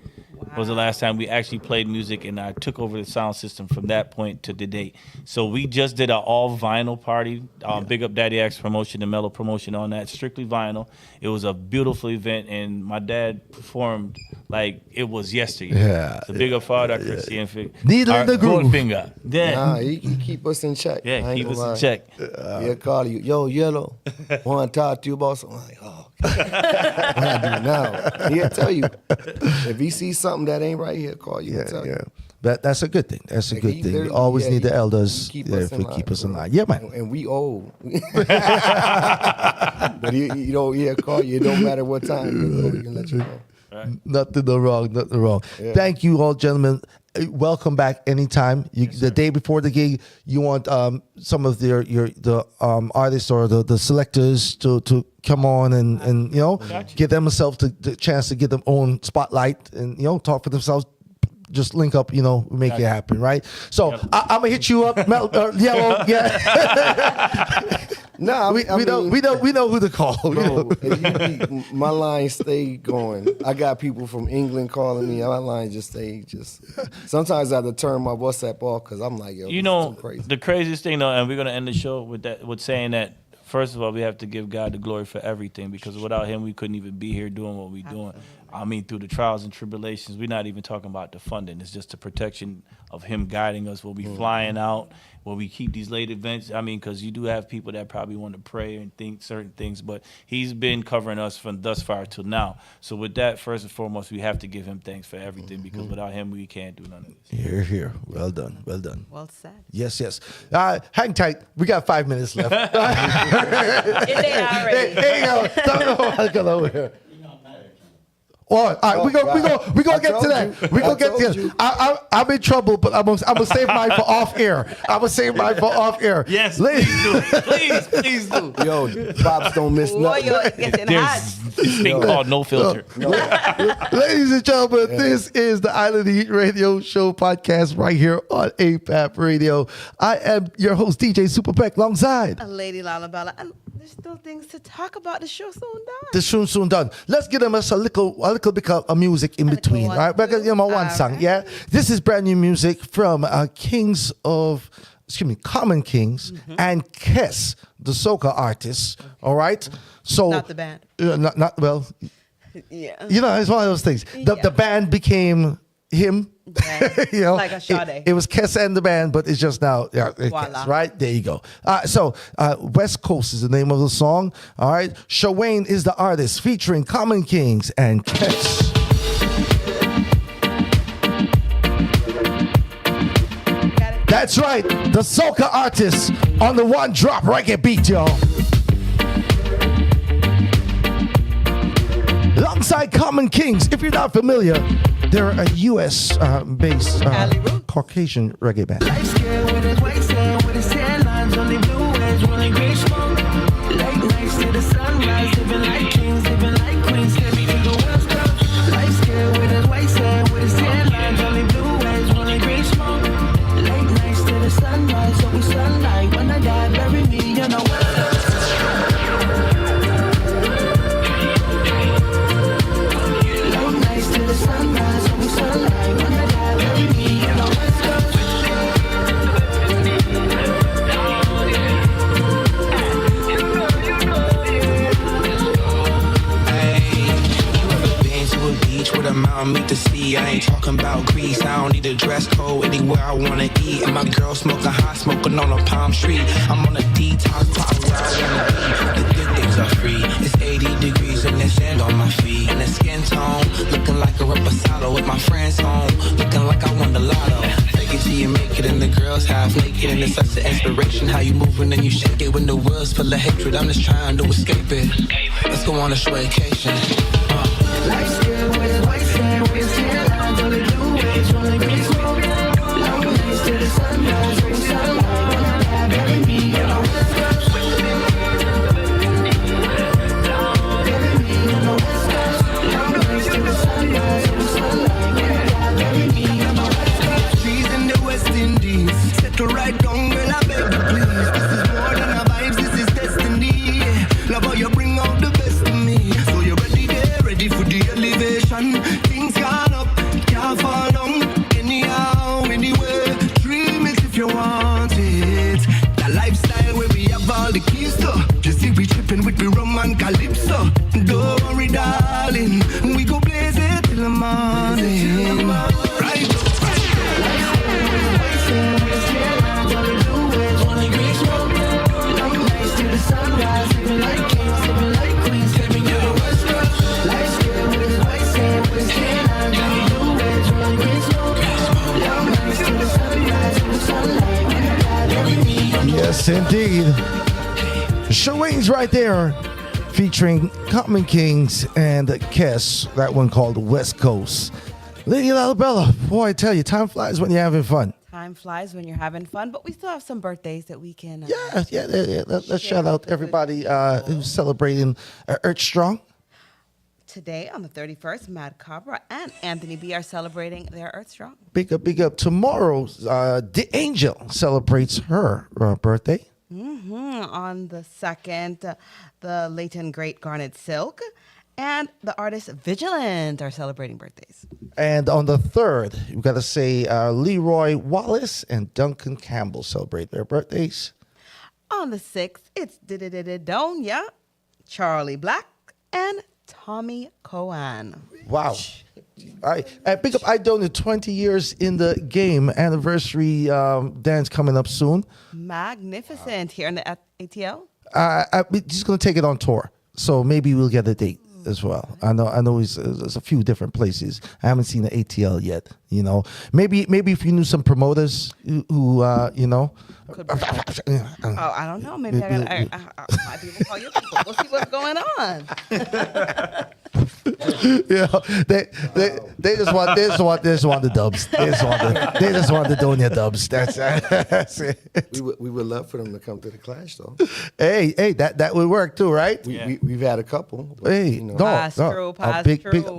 Was the last time we actually played music, and I took over the sound system from that point to the date. So we just did an all vinyl party. Big up Daddy X promotion and Mellow promotion on that, strictly vinyl. It was a beautiful event, and my dad performed like it was yesterday. Yeah. So big up Father Christy and Needle in the groove. Finger. Nah, he keep us in check. Yeah, keep us in check. He'll call you, yo, Yellow, want to talk to you about something. I'm like, oh, okay. What I do now? He'll tell you. If he sees something that ain't right, he'll call you and tell you. But that's a good thing. That's a good thing. You always need the elders keep us in line. Yeah, man. And we old. But he'll call you. It don't matter what time. He can let you know. Right. Nothing wrong. Yeah. Thank you all, gentlemen. Welcome back anytime. The day before the gig, you want some of the artists or the selectors to come on and you know give themselves the chance to get their own spotlight and you know talk for themselves. Just link up, you know, make it happen, right? So I'm gonna hit you up, Yellow. Yeah. No, we know who to call. Bro, my line stay going. I got people from England calling me. My line just stay. Sometimes I have to turn my WhatsApp off because I'm like, yo, you know, the craziest thing though, and we're gonna end the show with saying that. First of all, we have to give God the glory for everything because without him, we couldn't even be here doing what we're doing. I mean, through the trials and tribulations, we're not even talking about the funding. It's just the protection of him guiding us. We'll be flying out, where we keep these late events. I mean, because you do have people that probably want to pray and think certain things, but he's been covering us from thus far till now. So with that, first and foremost, we have to give him thanks for everything because without him, we can't do none of this. Here. Well done. Well said. Yes. Hang tight. We got 5 minutes left. Hey, don't go over here. All right, we gonna get to that. We gonna get to that. I'm in trouble, but I'm gonna save mine for off air. Yes, please do. Yo, Pops don't miss nothing. There's this thing called no filter. Ladies and gentlemen, this is the Island Heat Radio Show podcast right here on APAP Radio. I am your host, DJ Superc, alongside Lady Laabella, and there's still things to talk about. The show soon done. Let's give them a little bit of music in between. All right, because you know one song. Yeah, this is brand new music from Common Kings and Kes, the soca artist. All right, so not the band. Not well. Yeah, you know, it's one of those things. The band became him. Yeah. You know, like a Sade. It was Kes and the band, but it's just now, Kes, right? There you go. So West Coast is the name of the song. All right, Shawane is the artist, featuring Common Kings and Kes. That's right, the soca artist on the one drop reggae beat, y'all. Alongside Common Kings, if you're not familiar, they're a U.S.-based Caucasian reggae band. Life scared with his white sand, with his tan lines on the blue edge, rolling gray smoke. Late nights to the sunrise, living like kings, living like queens, heavy to the West Coast. Life scared with his white sand, with his tan lines on the blue edge, rolling gray smoke. Late nights to the sunrise, so we sunlight. When I die, bury me in the West Coast. Sunrise, so we sunlight. When I die, bury me in the West Coast. With a mountain, meet the sea. I ain't talking about Greece. I don't need a dress code anywhere I wanna eat. And my girl smoking hot, smoking on a palm tree. I'm on a detox, plotting where I wanna be. The good things are free. It's 80 degrees and there's sand on my feet. And the skin tone looking like a reposado with my friends home. Looking like I won the lotto. Take it to your it's such an inspiration. How you moving and you shake it when the world's full of hatred. I'm just trying to escape it. Let's go on a vacation. Life's good with white sand, with skin lines on the blue waves, rolling green smoke. Long ways to the sunrise, with sunlight, when I have every me, you know. Trees in the West Indies, settle right down, girl, I beg you please. This is more than a vibes, this is destiny. Love how you bring out the best in me. So you're ready there, ready for the elevation. Things gone up, can't fall down. Anyhow, anywhere, dream it if you want it. That lifestyle where we have all the keys to. Just see we tripping with the rum and calypso. Don't worry, darling, we go blaze it till the morning. Right. Yes, indeed. Showings right there, featuring Common Kings and Kess. That one called West Coast. Lady Laabella, boy, I tell you, time flies when you're having fun. Time flies when you're having fun, but we still have some birthdays that we can. Yeah. Let's shout out everybody who's celebrating Earth Strong. Today, on the 31st, Mad Cobra and Anthony B are celebrating their Earth Strong. Big up. Tomorrow, The Angel celebrates her birthday. On the 2nd, the late and great Garnet Silk and the artist Vigilant are celebrating birthdays. And on the 3rd, we've got to say Leroy Wallace and Duncan Campbell celebrate their birthdays. On the 6th, it's Donya, Charlie Black, and Tommy Cohen. Wow. Pick up Idona, 20 years in the game. Anniversary dance coming up soon. Magnificent. Here in the ATL? We're just going to take it on tour. So maybe we'll get a date as well. I know there's a few different places. I haven't seen the ATL yet. You know, maybe if you knew some promoters who you know. I don't know. Maybe I might be able to call you people. We'll see what's going on. They just want the dubs. They just want the Donya dubs. That's it. We would love for them to come to the Clash though. Hey, that would work too, right? We've had a couple. But, hey, you know.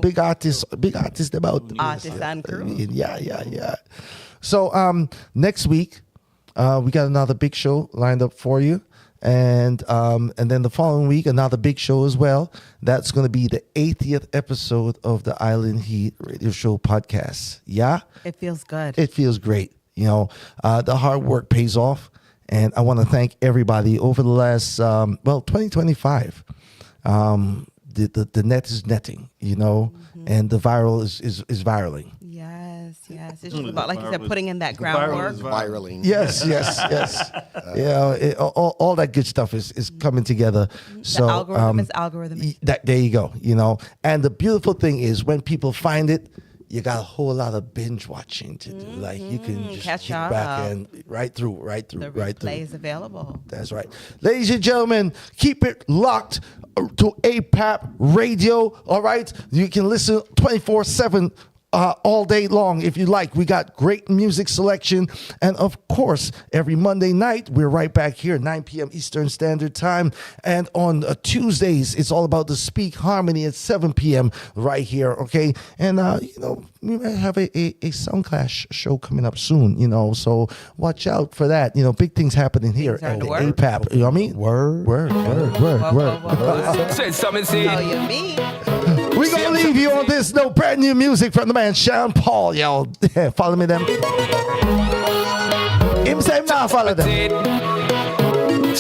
Big artists about artists and crew. Yeah. So next week we got another big show lined up for you. And then the following week, another big show as well. That's going to be the 80th episode of the Island Heat Radio Show podcast. Yeah? It feels good. It feels great. You know, the hard work pays off. And I want to thank everybody over the last, 2025. The net is netting, you know, and the viral is viraling. Yes. It's just about, like you said, putting in that groundwork. Viraling. Yes. All that good stuff is coming together. So the algorithm is algorithm. There you go. You know, and the beautiful thing is when people find it, you got a whole lot of binge watching to do. Like you can just catch kick up. Back and right through. The replay is available. That's right. Ladies and gentlemen, keep it locked to APAP Radio. All right. You can listen 24/7. All day long if you like. We got great music selection, and of course every Monday night we're right back here 9 p.m. Eastern Standard Time, and on Tuesdays it's all about the Speak Harmony at 7 p.m. right here. Okay, and we might have a Sound Clash show coming up soon, so watch out for that. Big things happening here at the APAP. You know what I mean? Word. Say something, see. You mean? We're going to leave you on this note. Brand new music from the man Sean Paul. Yo, follow me them. Him say now follow them.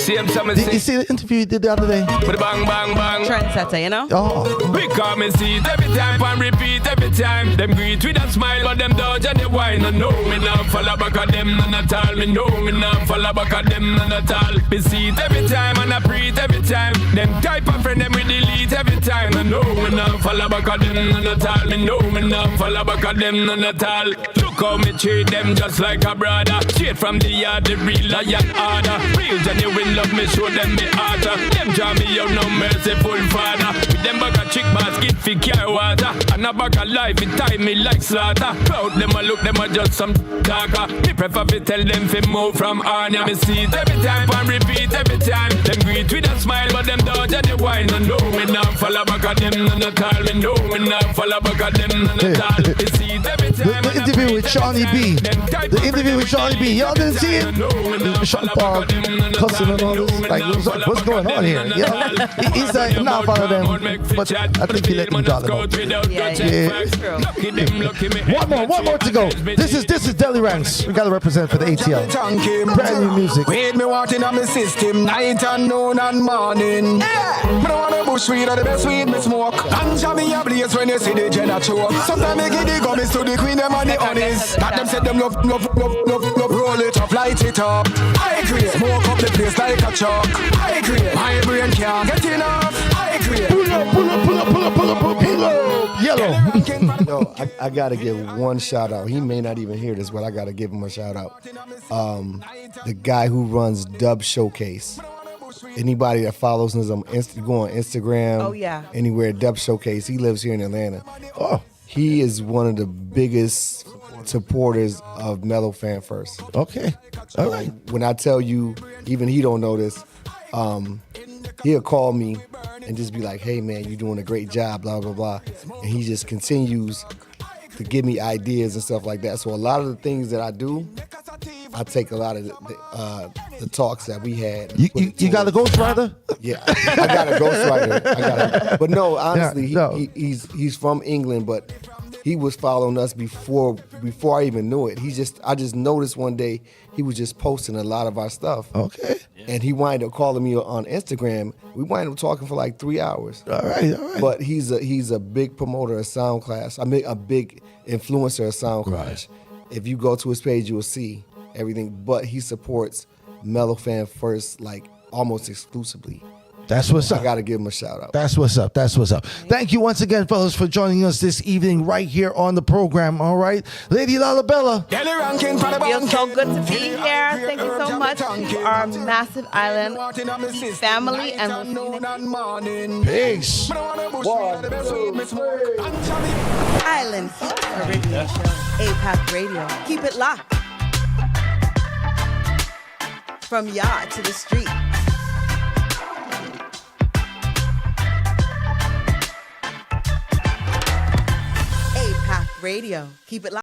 Did you see the interview you did the other day? Bang, bang, bang. Trendsetter, Oh. We come and see it every time and repeat every time. Them greet with a smile, but them dodge and they whine. I know me now follow back at them none at all. Me know me now follow back at them none at all. We see it every time and I breathe every time. Them type of friend them we delete repeat every time. I know me not follow back of them none at all. Me know me not follow back of them none at all. Look how me treat them just like a brother. Straight from the yard, the real lion order. Real genuine love, me show them me heart. Them draw me out, no merciful father. With them bag of chick basket fi carry water. And a bag of life, it tie me like slaughter. Crowd them a look, them a just some talker. Me prefer fi tell them fi move from Anya. Me see it every time and repeat every time. Them greet with a smile, but them don't judge the wine. And know me not follow back of them none at all. Me know me not follow back of them none at all. Me see it every time. The interview with Shawnee B. The interview with Shawnee B. Y'all didn't see it? Sean Paul cussing and all this. Like, what's going on here? You know? He's like, not follow them, but I think he let them drop them out. Yeah. One more to go. This is Deli Ranks. We gotta represent for the ATL. Brand new music. Wait, me wanting on my system, night and noon and morning. Me don't want no bush weed or the best weed me smoke. Ganja me a blaze when you see the Jenna choke. Sometimes me give the gummies to the queen, them and the honeys. Got them set them love, roll it up, light it up. I agree, smoke up the place like a chalk. I agree, my brain can't get enough. I agree. Pull up. Yellow. Yo, I gotta give one shout out. He may not even hear this, but I gotta give him a shout out. The guy who runs Dub Showcase. Anybody that follows us on go on Instagram. Oh yeah. Anywhere, Dub Showcase. He lives here in Atlanta. Oh, he is one of the biggest supporters of Mellow Fan First. Okay. All right. When I tell you, even he don't know this. He'll call me and just be like, "Hey man, you're doing a great job," blah blah blah, and he just continues to give me ideas and stuff like that. So a lot of the things that I do, I take a lot of the talks that we had. You got a ghostwriter? Yeah, I got a ghostwriter. But no, honestly, he's from England, but he was following us before I even knew it. I just noticed one day he was just posting a lot of our stuff. Okay. And he wound up calling me on Instagram. We wound up talking for like 3 hours. All right. But he's a big promoter of SoundClash. I mean, a big influencer of SoundClash. Right. If you go to his page, you will see everything. But he supports Mellow Fan First, like almost exclusively. That's what's up. I got to give him a shout out. That's what's up. Thank you once again, fellas, for joining us this evening right here on the program. All right. Lady Laabella. Feels so good to be here. Thank you so much to our massive island family. And we'll see you peace. Island Heat Radio Show. APAC Radio. Keep it locked. From yard to the street. Radio. Keep it live.